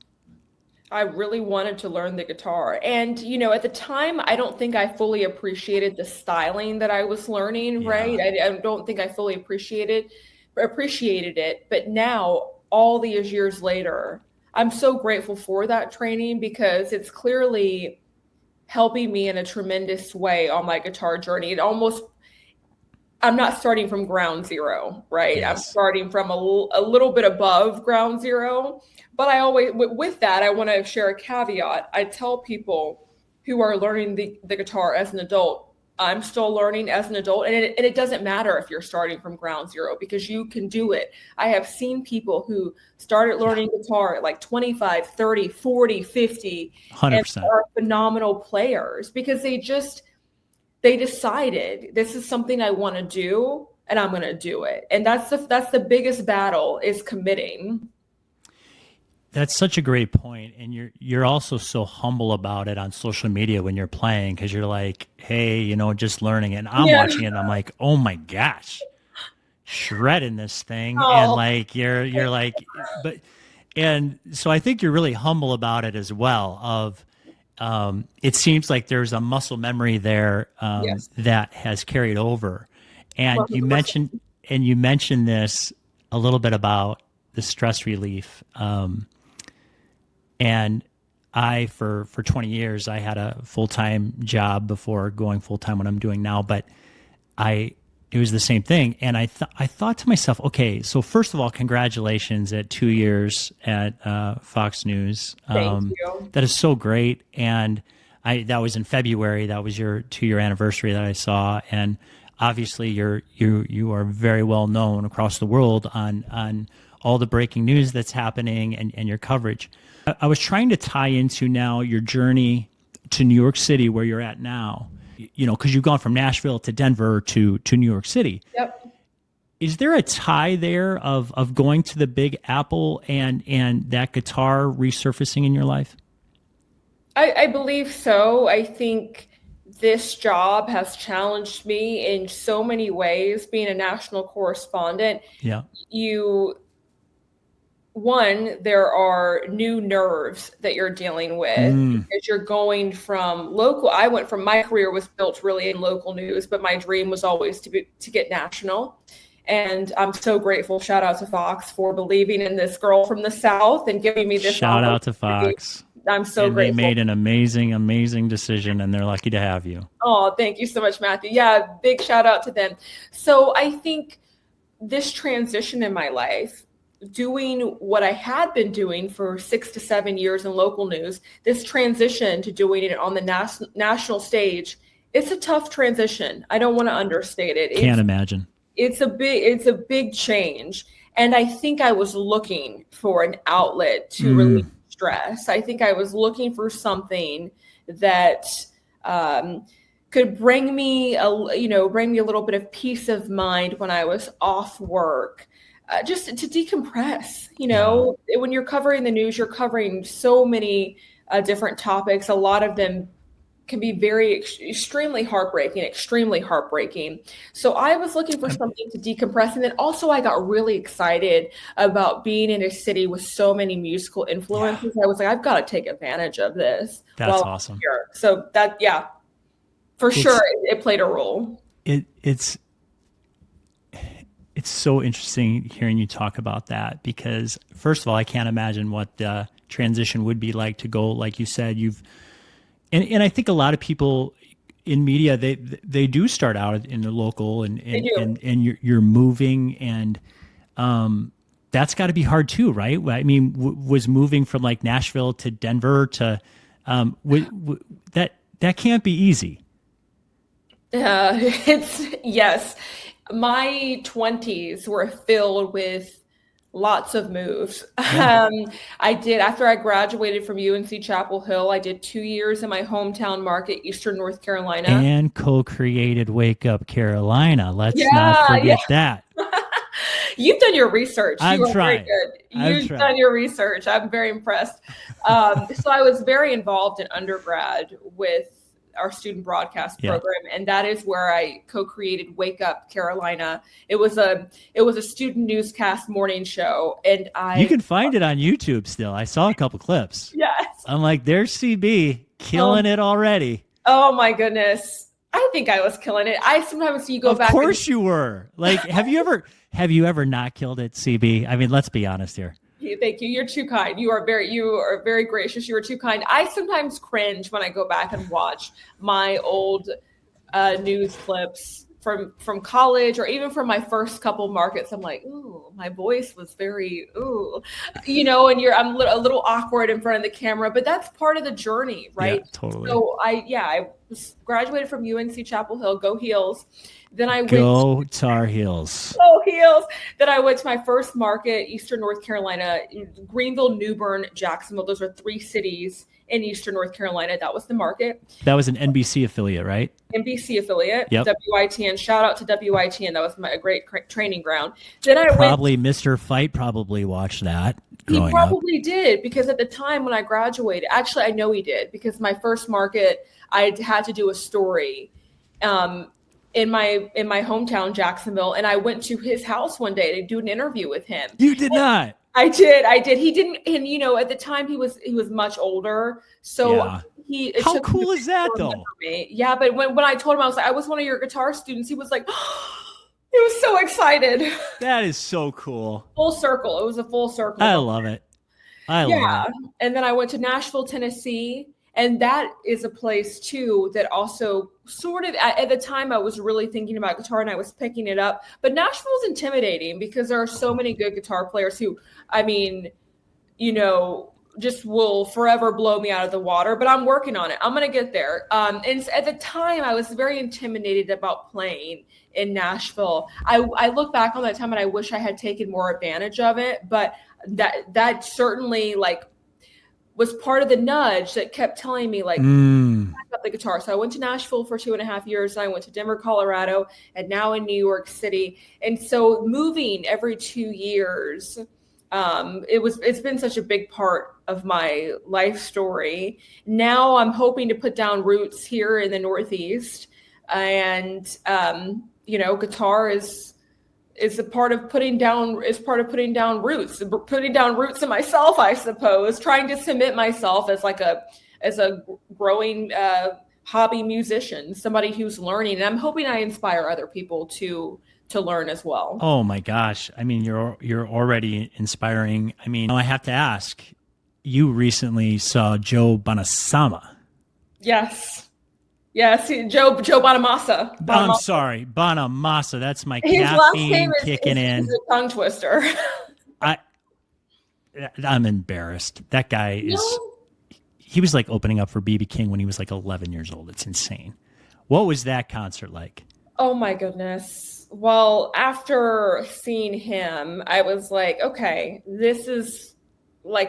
I really wanted to learn the guitar. And, at the time, I don't think I fully appreciated the styling that I was learning, right? I don't think I fully appreciated it. But now, all these years later, I'm so grateful for that training because it's clearly helping me in a tremendous way on my guitar journey. I'm not starting from ground zero, right? Yes. I'm starting from a little bit above ground zero. But I always, with that, I want to share a caveat. I tell people who are learning the guitar as an adult, I'm still learning as an adult. And it doesn't matter if you're starting from ground zero because you can do it. I have seen people who started learning guitar at like 25, 30, 40, 50, 100%. and are phenomenal players because they decided this is something I want to do and I'm going to do it. And that's the biggest battle is committing. That's such a great point. And you're also so humble about it on social media when you're playing because you're like, hey, just learning it. And I'm watching it and I'm like, oh my gosh, shredding this thing. Oh. And like, you're like, and so I think you're really humble about it as well of, it seems like there's a muscle memory there that has carried over. And you mentioned this a little bit about the stress relief. And I, for 20 years, I had a full-time job before going full-time what I'm doing now, but it was the same thing. And I thought to myself, okay, so first of all, congratulations at 2 years at Fox News. Thank you. That is so great. And that was in February. That was your 2-year anniversary that I saw. And obviously you are very well known across the world on all the breaking news that's happening and your coverage. I was trying to tie into now your journey to New York City where you're at now, because you've gone from Nashville to Denver to New York City. Yep. Is there a tie there of going to the Big Apple and that guitar resurfacing in your life? I believe so. I think this job has challenged me in so many ways. Being a national correspondent, there are new nerves that you're dealing with because you're going from local. My career was built really in local news, but my dream was always to get national. And I'm so grateful. Shout out to Fox for believing in this girl from the South and giving me this. Shout out to Fox. I'm so grateful. They made an amazing, amazing decision and they're lucky to have you. Oh, thank you so much, Matthew. Yeah, big shout out to them. So I think this transition in my life, doing what I had been doing for 6 to 7 years in local news, this transition to doing it on the national stage, it's a tough transition. I don't want to understate it. Can't imagine. It's a big change. And I think I was looking for an outlet to relieve stress. I think I was looking for something that could bring me a little bit of peace of mind when I was off work. Just to decompress, when you're covering the news, you're covering so many different topics. A lot of them can be extremely heartbreaking. So I was looking for something to decompress. And then also I got really excited about being in a city with so many musical influences. I was like, I've got to take advantage of this. That's awesome. So for sure it played a role. It's so interesting hearing you talk about that because, first of all, I can't imagine what the transition would be like to go, like you said, and I think a lot of people in media, they do start out in the local and you're moving and that's got to be hard too, right? I mean, was moving from like Nashville to Denver to that can't be easy. Yes. My 20s were filled with lots of moves. Yeah. I did, after I graduated from UNC Chapel Hill, I did 2 years in my hometown market, Eastern North Carolina. And co-created Wake Up Carolina. Let's not forget that. You've done your research. I'm trying. Very good. You've done your research. I'm very impressed. So I was very involved in undergrad with our student broadcast Yeah. program, and that is where I co-created Wake Up Carolina. It was a student newscast morning show, and You can find it on YouTube still. I saw a couple clips. yes. I'm like, there's CB killing it already. Oh my goodness. I think I was killing it. I sometimes see you go back. Of course you were. Like, have you ever not killed it, CB? I mean, let's be honest here. Thank you. You're too kind. You are very gracious. You are too kind. I sometimes cringe when I go back and watch my old news clips from college, or even from my first couple markets. I'm like, ooh, my voice was very, ooh, and I'm a little awkward in front of the camera, but that's part of the journey, right? Yeah, totally. So I graduated from UNC Chapel Hill, go Heels. Then I go Tar Heels. Go Heels. Then I went to my first market, Eastern North Carolina, Greenville, New Bern, Jacksonville. Those are 3 cities in Eastern North Carolina. That was the market. That was an NBC affiliate, right? NBC affiliate. Yep. WITN. Shout out to WITN. That was a great training ground. Then Mr. Fight probably watched that. He probably did, because at the time when I graduated, actually I know he did, because my first market, I had to do a story in my hometown, Jacksonville, and I went to his house one day to do an interview with him. You did not. I did. He didn't, and at the time he was much older, so yeah. How cool is that though? Me. Yeah, but when I told him, I was like, I was one of your guitar students, he was like, he was so excited. That is so cool. Full circle. It was a full circle. I love it. I love it. And then I went to Nashville, Tennessee. And that is a place too that also sort of, at the time I was really thinking about guitar and I was picking it up. But Nashville is intimidating because there are so many good guitar players who, I mean, just will forever blow me out of the water. But I'm working on it. I'm going to get there. And at the time I was very intimidated about playing in Nashville. I look back on that time and I wish I had taken more advantage of it. But that certainly was part of the nudge that kept telling me back up the guitar. So I went to Nashville for 2.5 years. And I went to Denver, Colorado, and now in New York City. And so moving every 2 years, it's been such a big part of my life story. Now I'm hoping to put down roots here in the Northeast, and guitar is a part of putting down roots in myself, I suppose, trying to submit myself as a growing hobby musician, somebody who's learning. And I'm hoping I inspire other people to learn as well. Oh my gosh. I mean, you're already inspiring. I mean, I have to ask, you recently saw Joe Bonamassa. Yes, Joe Bonamassa. I'm sorry, Bonamassa. That's my caffeine kicking in. He's a tongue twister. I'm embarrassed. That guy he was like opening up for B.B. King when he was like 11 years old. It's insane. What was that concert like? Oh my goodness. Well, after seeing him, I was like, okay, this is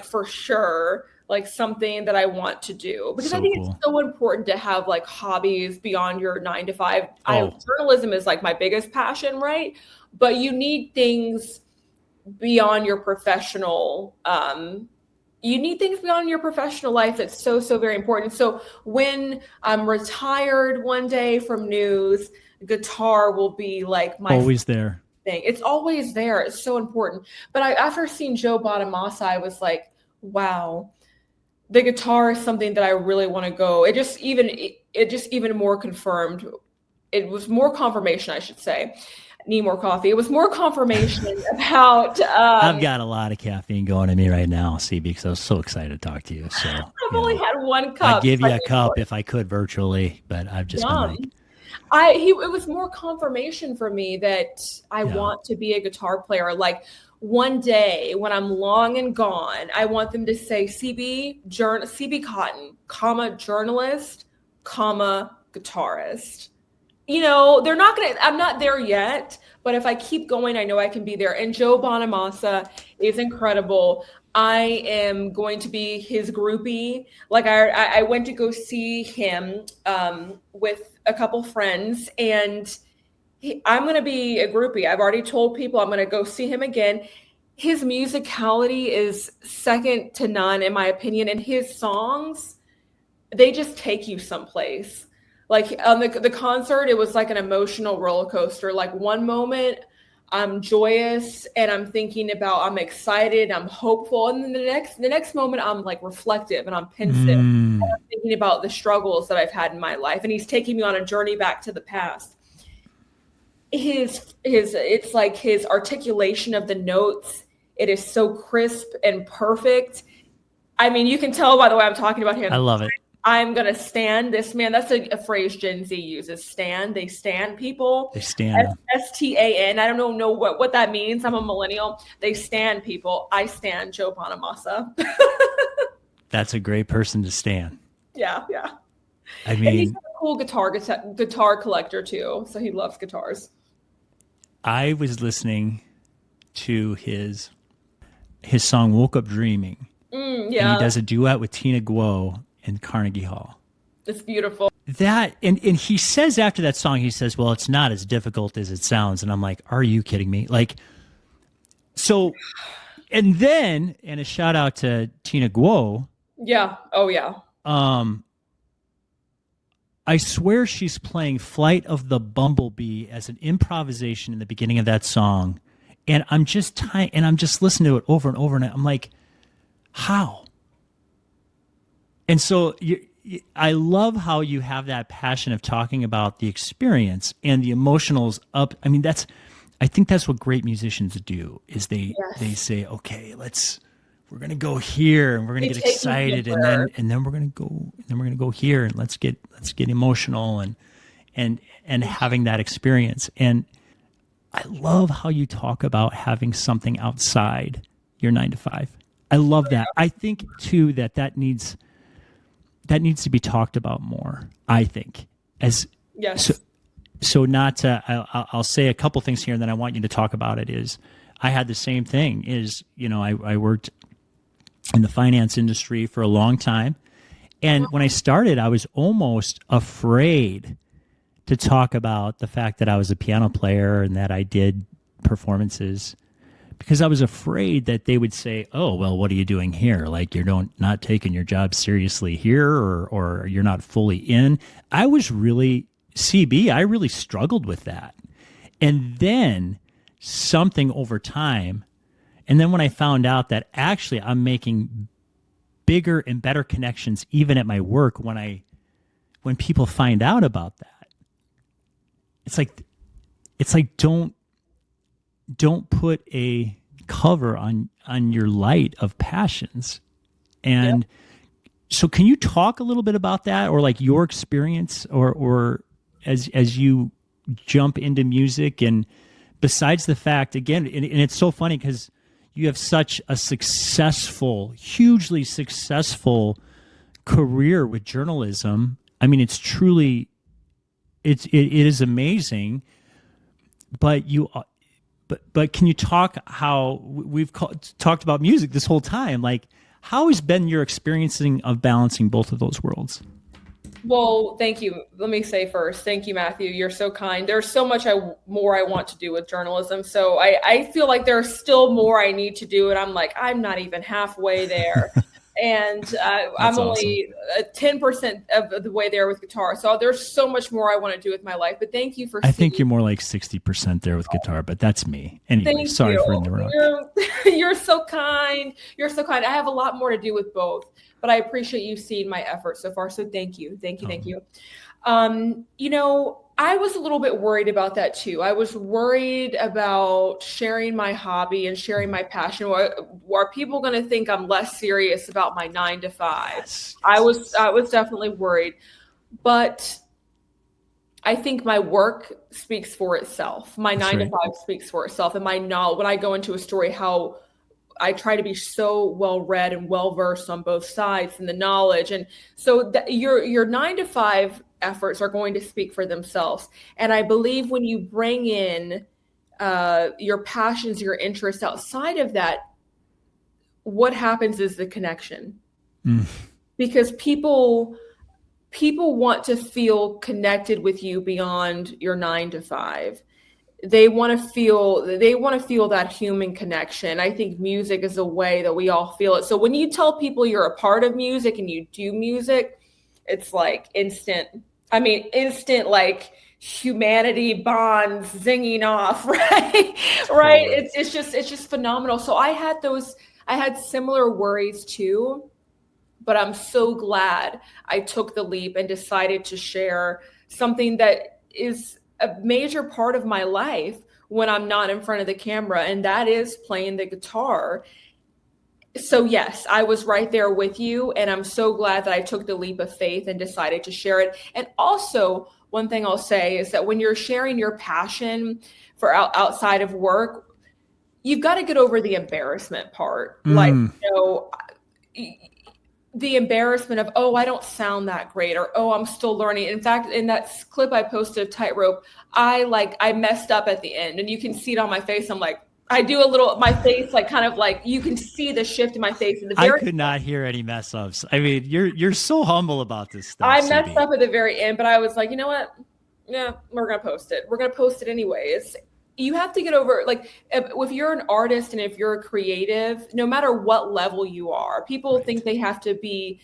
for sure something that I want to do, because I think it's so important to have hobbies beyond your 9 to 5. Journalism is my biggest passion, right? But you need things beyond your professional. You need things beyond your professional life. That's so, so very important. So when I'm retired one day from news, guitar will be my always there thing. It's always there. It's so important. But after seeing Joe Bonamassa, I was like, wow. The guitar is something that I really want to go. It just even more confirmed. It was more confirmation, I should say. Need more coffee. It was more confirmation about. I've got a lot of caffeine going in me right now, CB, because I was so excited to talk to you. So I've only had 1 cup. I'd give you a cup if I could virtually, but I've just been it was more confirmation for me that I want to be a guitar player. One day when I'm long and gone, I want them to say CB Cotton, journalist, guitarist. They're not going to, I'm not there yet, but if I keep going, I know I can be there. And Joe Bonamassa is incredible. I am going to be his groupie. I went to go see him with a couple friends, and I'm going to be a groupie. I've already told people I'm going to go see him again. His musicality is second to none, in my opinion. And his songs, they just take you someplace. Like on the concert, it was like an emotional roller coaster. Like one moment I'm joyous and I'm thinking about, I'm excited, I'm hopeful. And then the next moment I'm like reflective and I'm pensive. And I'm thinking about the struggles that I've had in my life. And he's taking me on a journey back to the past. It's like his articulation of the notes. It is so crisp and perfect. I mean, you can tell by the way I'm talking about him. I love it. I'm going to stand this man. That's a phrase Gen Z uses. Stand. They stand people. They stand. STAN. I don't know what that means. I'm a millennial. They stand people. I stand Joe Bonamassa. That's a great person to stand. Yeah. I mean, and he's a cool guitar collector too. So he loves guitars. I was listening to his song "Woke Up Dreaming." Yeah. And he does a duet with Tina Guo in Carnegie Hall. It's beautiful. That and he says after that song, he says, "Well, it's not as difficult as it sounds." And I'm like, "Are you kidding me?" Like, so, and then a shout out to Tina Guo. Yeah. Oh yeah. I swear she's playing "Flight of the Bumblebee" as an improvisation in the beginning of that song, and I'm just listening to it over and over, and I'm like, how? And so I love how you have that passion of talking about the experience and the emotionals up. I mean, I think that's what great musicians do is they say, okay, we're going to go here and we're going to get excited and then we're going to go here and let's get emotional and having that experience. And I love how you talk about having something outside your 9 to 5. I love that. I think too that needs to be talked about more. I think so not to. I'll say a couple things here, and then I want you to talk about it. Is I had the same thing. Is I worked in the finance industry for a long time, and when I started, I was almost afraid to talk about the fact that I was a piano player and that I did performances. Because I was afraid that they would say, "Oh, well, what are you doing here? Like you're not taking your job seriously here, or you're not fully in." I was really CB. I really struggled with that, and then something over time, and then when I found out that actually I'm making bigger and better connections even at my work when people find out about that, it's like don't put a cover on your light of passions. And so can you talk a little bit about that, or like your experience or as you jump into music? And besides the fact, again, and it's so funny because you have such a hugely successful career with journalism. I mean, it is amazing, but But can you talk how we've talked about music this whole time? Like, how has been your experiencing of balancing both of those worlds? Well, thank you. Let me say first, thank you, Matthew. You're so kind. There's so much more I want to do with journalism. So I feel like there's still more I need to do. And I'm like, I'm not even halfway there. And I'm only 10% of the way there with guitar. So there's so much more I want to do with my life. But thank you for. I think you're more like 60% there with guitar, but that's me. Anyway, sorry for interrupting. You're so kind. You're so kind. I have a lot more to do with both, but I appreciate you seeing my effort so far. So thank you. Thank you. I was a little bit worried about that too. I was worried about sharing my hobby and sharing my passion. Are people going to think I'm less serious about my 9 to 5? Yes. I was definitely worried, but I think my work speaks for itself. My That's 9 to 5 speaks for itself. And my knowledge, when I go into a story, how I try to be so well read and well versed on both sides and the knowledge. And so your 9 to 5 efforts are going to speak for themselves. And I believe when you bring in your passions, your interests outside of that, what happens is the connection. Because people want to feel connected with you beyond your 9 to 5. They want to feel that human connection. I think music is a way that we all feel it. So when you tell people you're a part of music and you do music, it's like instant I mean, instant like humanity bonds zinging off, right? Right. It's just phenomenal. So I had similar worries too, but I'm so glad I took the leap and decided to share something that is a major part of my life when I'm not in front of the camera, and that is playing the guitar. So yes, I was right there with you, and I'm so glad that I took the leap of faith and decided to share it. And also, one thing I'll say is that when you're sharing your passion for outside of work, you've got to get over the embarrassment part. Like, the embarrassment of, oh, I don't sound that great, or, oh, I'm still learning. In fact, in that clip I posted of Tightrope, I messed up at the end, and you can see it on my face. I'm like, I do a little, my face, like kind of like, you can see the shift in my face. I could not hear any mess ups. I mean, you're so humble about this stuff. I messed up at the very end, but I was like, you know what? Yeah, we're going to post it. We're going to post it anyways. You have to get over, like, if you're an artist and if you're a creative, no matter what level you are, people think they have to be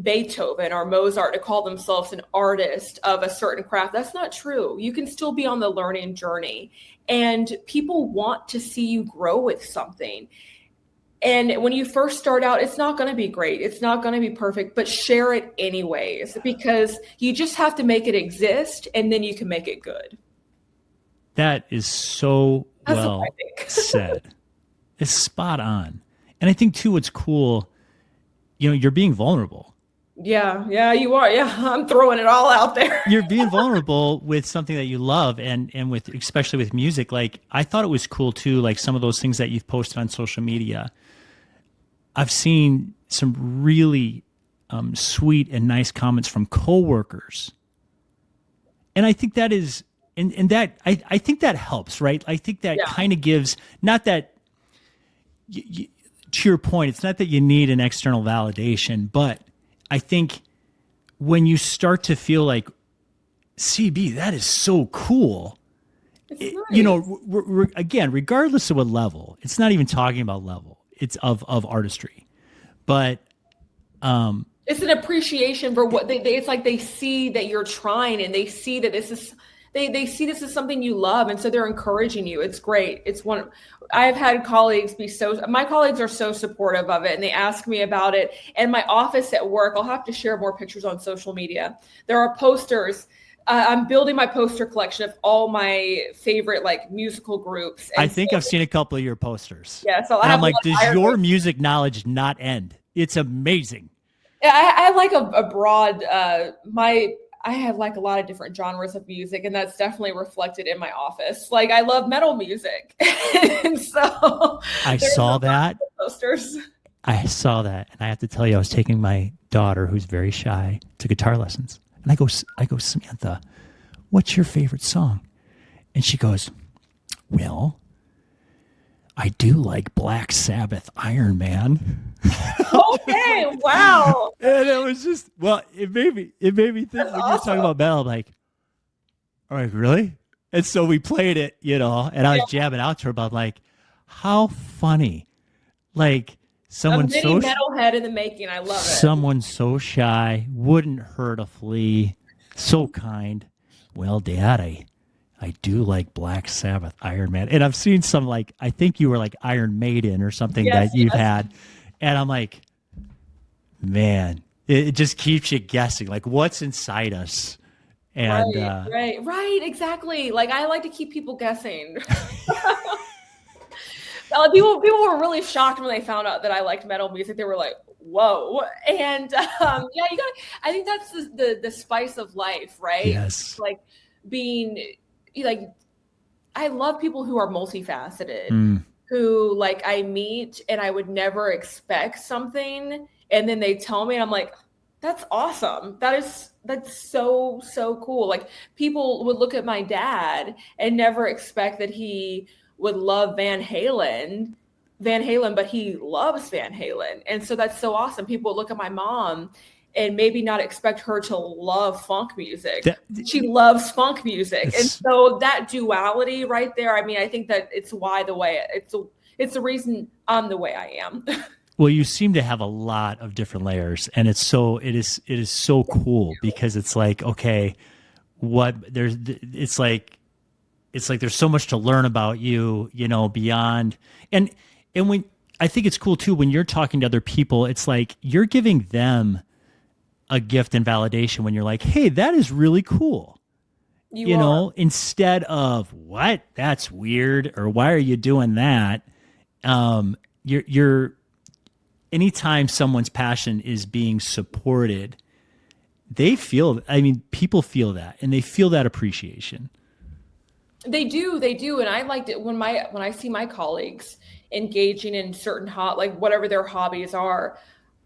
Beethoven or Mozart to call themselves an artist of a certain craft. That's not true. You can still be on the learning journey, and people want to see you grow with something. And when you first start out, it's not going to be great. It's not going to be perfect, but share it anyways, because you just have to make it exist, and then you can make it good. That is so well said. It's spot on. And I think too, what's cool, you're being vulnerable. Yeah, you are. Yeah, I'm throwing it all out there. You're being vulnerable with something that you love, and with, especially with music. Like, I thought it was cool too, like some of those things that you've posted on social media. I've seen some really sweet and nice comments from coworkers. And I think that is, and that, I think that helps, right? I think that kind of gives, not that, to your point, it's not that you need an external validation, but I think when you start to feel like, CB, that is so cool. Nice. Again, regardless of what level, it's not even talking about level. It's of artistry, but it's an appreciation for what it's like. They see that you're trying, and they see that this is, they see this is something you love, and so they're encouraging you. It's great. I've had colleagues my colleagues are so supportive of it, and they ask me about it. And my office at work, I'll have to share more pictures on social media. There are posters. I'm building my poster collection of all my favorite like musical groups. I think I've seen a couple of your posters. Yeah, so I'm like, does your music knowledge not end? It's amazing. I like a broad. I have like a lot of different genres of music, and that's definitely reflected in my office. Like, I love metal music, and so I saw that posters. I saw that, and I have to tell you, I was taking my daughter, who's very shy, to guitar lessons. And I go, Samantha, what's your favorite song? And she goes, well, I do like Black Sabbath, Iron Man. Okay, wow. And it was just, it made me think, that's when awesome. You're talking about metal, I'm like, all right, really? And so we played it, and I was jamming out to her about, like, how funny. Like, someone so metalhead in the making. I love it. Someone so shy, wouldn't hurt a flea, so kind. Well, Dad, I do like Black Sabbath, Iron Man. And I've seen some, like, I think you were like Iron Maiden or something that you've had. And I'm like, man, it just keeps you guessing, like, what's inside us. And right, exactly. Like, I like to keep people guessing. People were really shocked when they found out that I liked metal music. They were like, whoa. And I think that's the spice of life, right? Yes. Like, being like, I love people who are multifaceted, who, like, I meet and I would never expect something, and then they tell me, and I'm like, that's awesome. That's so cool. Like, people would look at my dad and never expect that he would love Van Halen, but he loves Van Halen. And so that's so awesome. People would look at my mom and maybe not expect her to love funk music. She loves funk music. And so that duality right there, I mean, I think that it's the reason I'm the way I am. Well, you seem to have a lot of different layers, and it is so cool because it's like, okay, it's like there's so much to learn about you, beyond. And when I think it's cool too when you're talking to other people, it's like you're giving them a gift and validation when you're like, hey, that is really cool. Instead of what, that's weird, or why are you doing that? You're anytime someone's passion is being supported, people feel that, and they feel that appreciation. They do. And I liked it when I see my colleagues engaging in certain like whatever their hobbies are,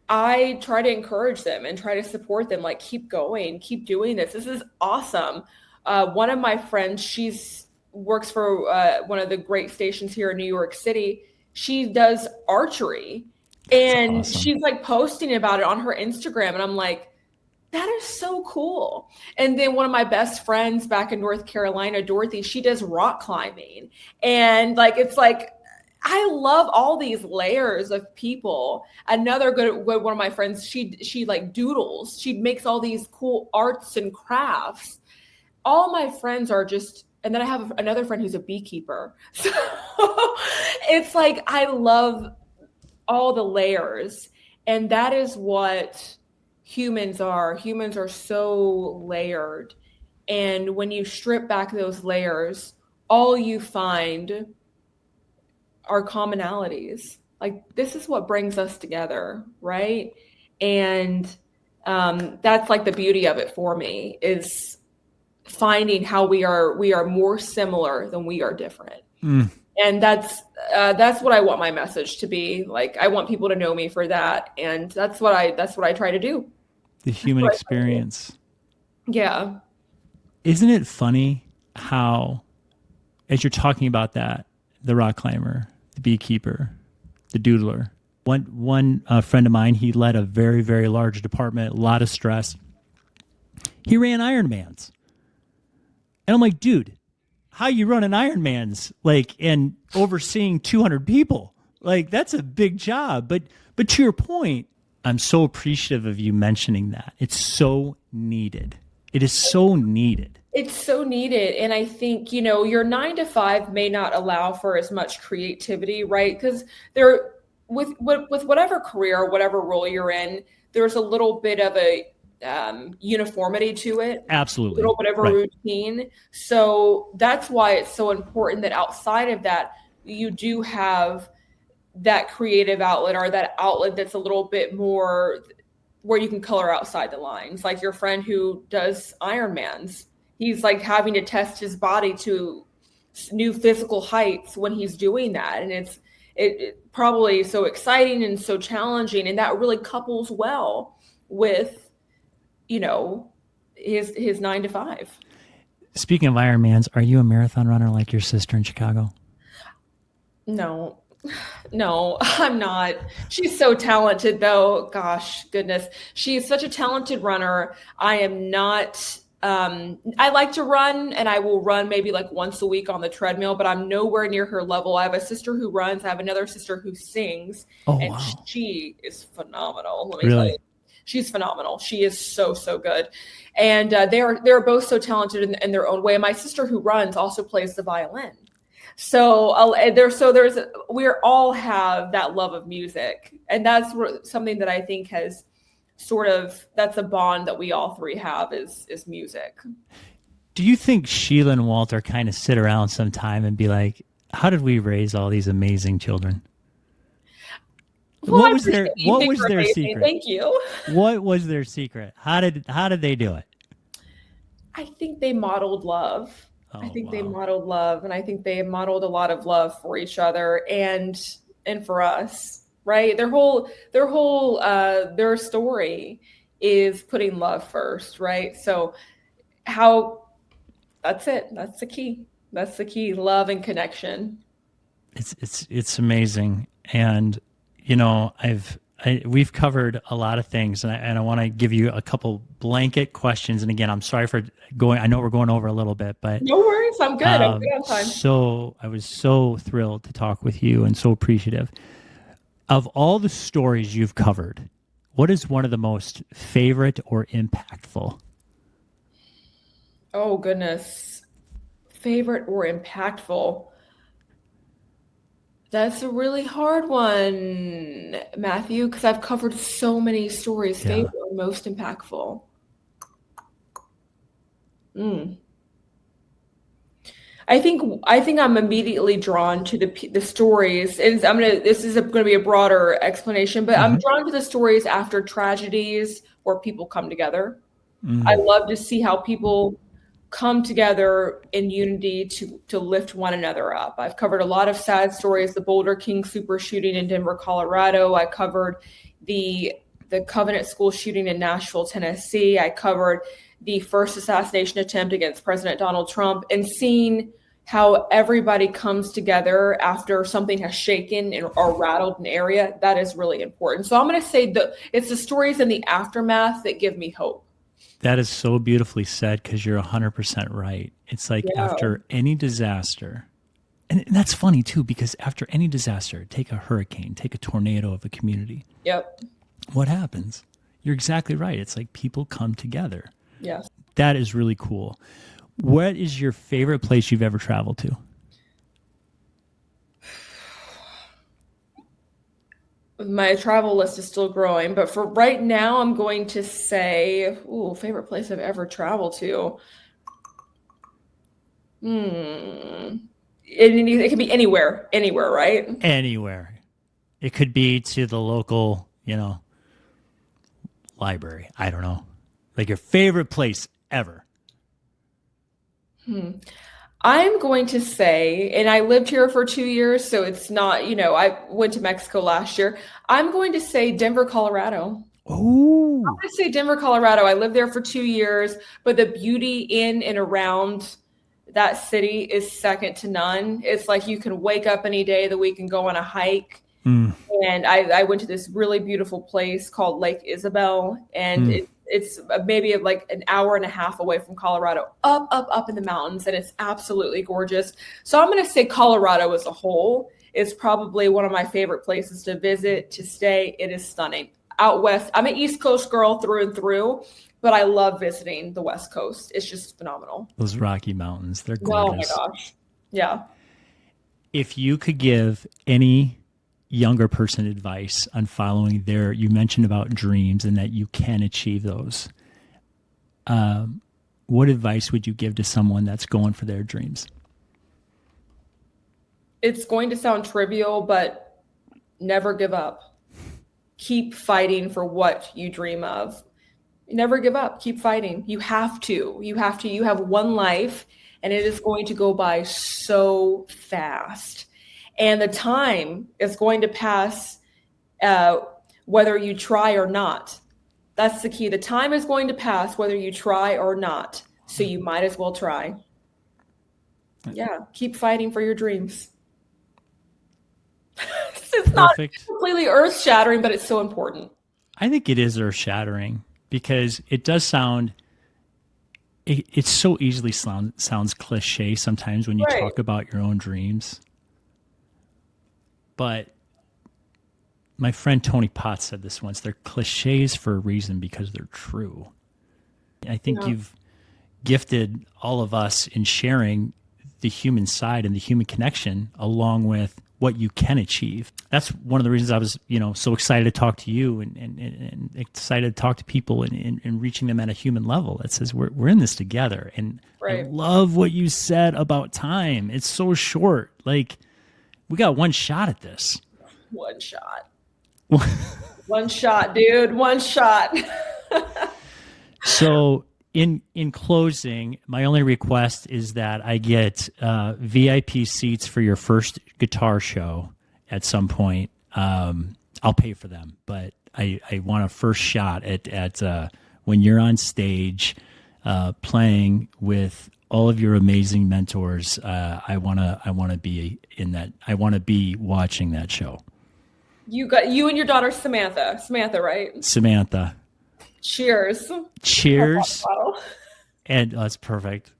I try to encourage them and try to support them. Like, keep going, keep doing this. This is awesome. One of my friends, works for one of the great stations here in New York City. She does archery, and awesome. She's like posting about it on her Instagram. And I'm like, that is so cool. And then one of my best friends back in North Carolina, Dorothy, she does rock climbing. And like, it's like, I love all these layers of people. Another good one of my friends, she like doodles. She makes all these cool arts and crafts. All my friends are just, and then I have another friend who's a beekeeper. So it's like, I love all the layers. And that is what humans are. Humans are so layered. And when you strip back those layers, all you find are commonalities. Like, this is what brings us together, right? And that's like the beauty of it for me, is finding how we are more similar than we are different. And that's what I want my message to be. Like, I want people to know me for that, and that's what I try to do. The human experience. Yeah. Isn't it funny how, as you're talking about that, the rock climber, the beekeeper, the doodler, one friend of mine, he led a very, very large department, a lot of stress. He ran Ironmans. And I'm like, dude, how you run an Ironmans, like, and overseeing 200 people? Like, that's a big job. But to your point, I'm so appreciative of you mentioning that. It's so needed. It is so needed. It's so needed. And I think, your 9 to 5 may not allow for as much creativity, right? Because with whatever career, whatever role you're in, there's a little bit of a uniformity to it. Absolutely. A little bit of a routine. So that's why it's so important that outside of that, you do have that creative outlet, or that outlet that's a little bit more where you can color outside the lines. Like your friend who does Ironmans, he's like having to test his body to new physical heights when he's doing that. And it probably so exciting and so challenging. And that really couples well with, his 9 to 5. Speaking of Ironmans, are you a marathon runner like your sister in Chicago? No, I'm not. She's so talented though. Gosh, goodness. She's such a talented runner. I am not. I like to run, and I will run maybe like once a week on the treadmill, but I'm nowhere near her level. I have a sister who runs. I have another sister who sings, and wow. She is phenomenal. Let me tell you. She's phenomenal. She is so, so good. And they're both so talented in their own way. And my sister who runs also plays the violin. So we all have that love of music. And that's something that I think has that's a bond that we all three have is music. Do you think Sheila and Walter kind of sit around sometime and be like, how did we raise all these amazing children? Well, what was their secret? Thank you. What was their secret? How did they do it? I think they modeled love. They modeled love, and I think they modeled a lot of love for each other and for us, right? Their story is putting love first, right? So that's it. That's the key. That's the key. Love and connection. It's amazing. And we've covered a lot of things, and I want to give you a couple blanket questions. And again, I'm sorry for I know we're going over a little bit, but no worries. I'm good. I'm good on time. So I was so thrilled to talk with you and so appreciative. Of all the stories you've covered, what is one of the most favorite or impactful? Oh, goodness. Favorite or impactful? That's a really hard one, Matthew, because I've covered so many stories. Yeah. Favorite or most impactful? Mm. I think I'm immediately drawn to the stories. And this is gonna be a broader explanation, but I'm drawn to the stories after tragedies where people come together. I love to see how people come together in unity to lift one another up. I've covered a lot of sad stories, the Boulder King super shooting in Denver, Colorado. I covered the Covenant School shooting in Nashville, Tennessee. I covered the first assassination attempt against President Donald Trump, and seeing how everybody comes together after something has shaken or rattled an area. That is really important. So I'm going to say it's the stories in the aftermath that give me hope. That is so beautifully said, because you're 100% right. It's like after any disaster, and that's funny too, because after any disaster, take a hurricane, take a tornado of a community. Yep. What happens? You're exactly right. It's like people come together. Yes. That is really cool. What is your favorite place you've ever traveled to? My travel list is still growing, but for right now, I'm going to say, favorite place I've ever traveled to. It can be anywhere, right? Anywhere. It could be to the local, library. I don't know. Like your favorite place ever. I'm going to say, and I lived here for 2 years, so it's not, I went to Mexico last year. I'm going to say Denver, Colorado. Oh, I'm going to say Denver, Colorado. I lived there for 2 years, but the beauty in and around that city is second to none. It's like you can wake up any day of the week and go on a hike. And I went to this really beautiful place called Lake Isabel, and it's maybe like an hour and a half away from Colorado, up in the mountains, and it's absolutely gorgeous. So I'm going to say Colorado as a whole is probably one of my favorite places to visit, to stay. It is stunning. Out west, I'm an East Coast girl through and through, but I love visiting the West Coast. It's just phenomenal. Those Rocky Mountains, they're gorgeous. Oh my gosh. Yeah. If you could give any younger person advice on following you mentioned about dreams and that you can achieve those, what advice would you give to someone that's going for their dreams? It's going to sound trivial, but never give up. Keep fighting for what you dream of. Never give up. Keep fighting. You have to. You have one life, and it is going to go by so fast. And the time is going to pass whether you try or not. That's the key. The time is going to pass whether you try or not. So you might as well try. Yeah, keep fighting for your dreams. It's not completely earth-shattering, but it's so important. I think it is earth-shattering because it does sound, it so easily sounds cliche sometimes when you talk about your own dreams. But my friend Tony Potts said this once, they're cliches for a reason because they're true. I think you've gifted all of us in sharing the human side and the human connection along with what you can achieve. That's one of the reasons I was, so excited to talk to you and excited to talk to people and reaching them at a human level that says we're in this together. And I love what you said about time. It's so short. Like, we got one shot at this. One shot. One shot, dude. One shot. So in closing, my only request is that I get VIP seats for your first guitar show at some point. I'll pay for them, but I want a first shot at when you're on stage playing with all of your amazing mentors. I want to be in that. I want to be watching that show. You and your daughter Samantha, right? Samantha. Cheers. And that's perfect.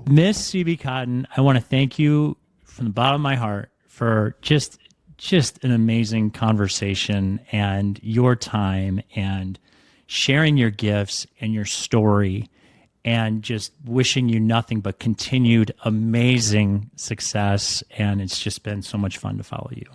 Miss CB Cotton, I want to thank you from the bottom of my heart for just just an amazing conversation and your time and sharing your gifts and your story, and just wishing you nothing but continued amazing success. And it's just been so much fun to follow you.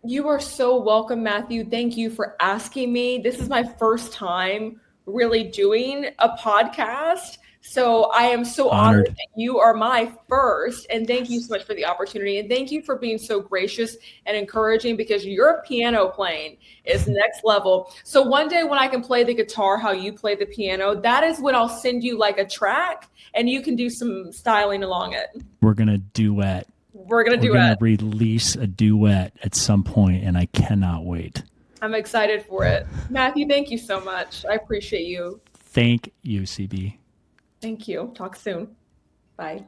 You are so welcome, Matthew. Thank you for asking me. This is my first time really doing a podcast. So I am so honored that you are my first. And thank you so much for the opportunity. And thank you for being so gracious and encouraging, because your piano playing is next level. So one day when I can play the guitar how you play the piano, that is when I'll send you like a track and you can do some styling along it. We're going to duet. We're going to release a duet at some point, and I cannot wait. I'm excited for it. Matthew, thank you so much. I appreciate you. Thank you, CB. Thank you. Talk soon. Bye.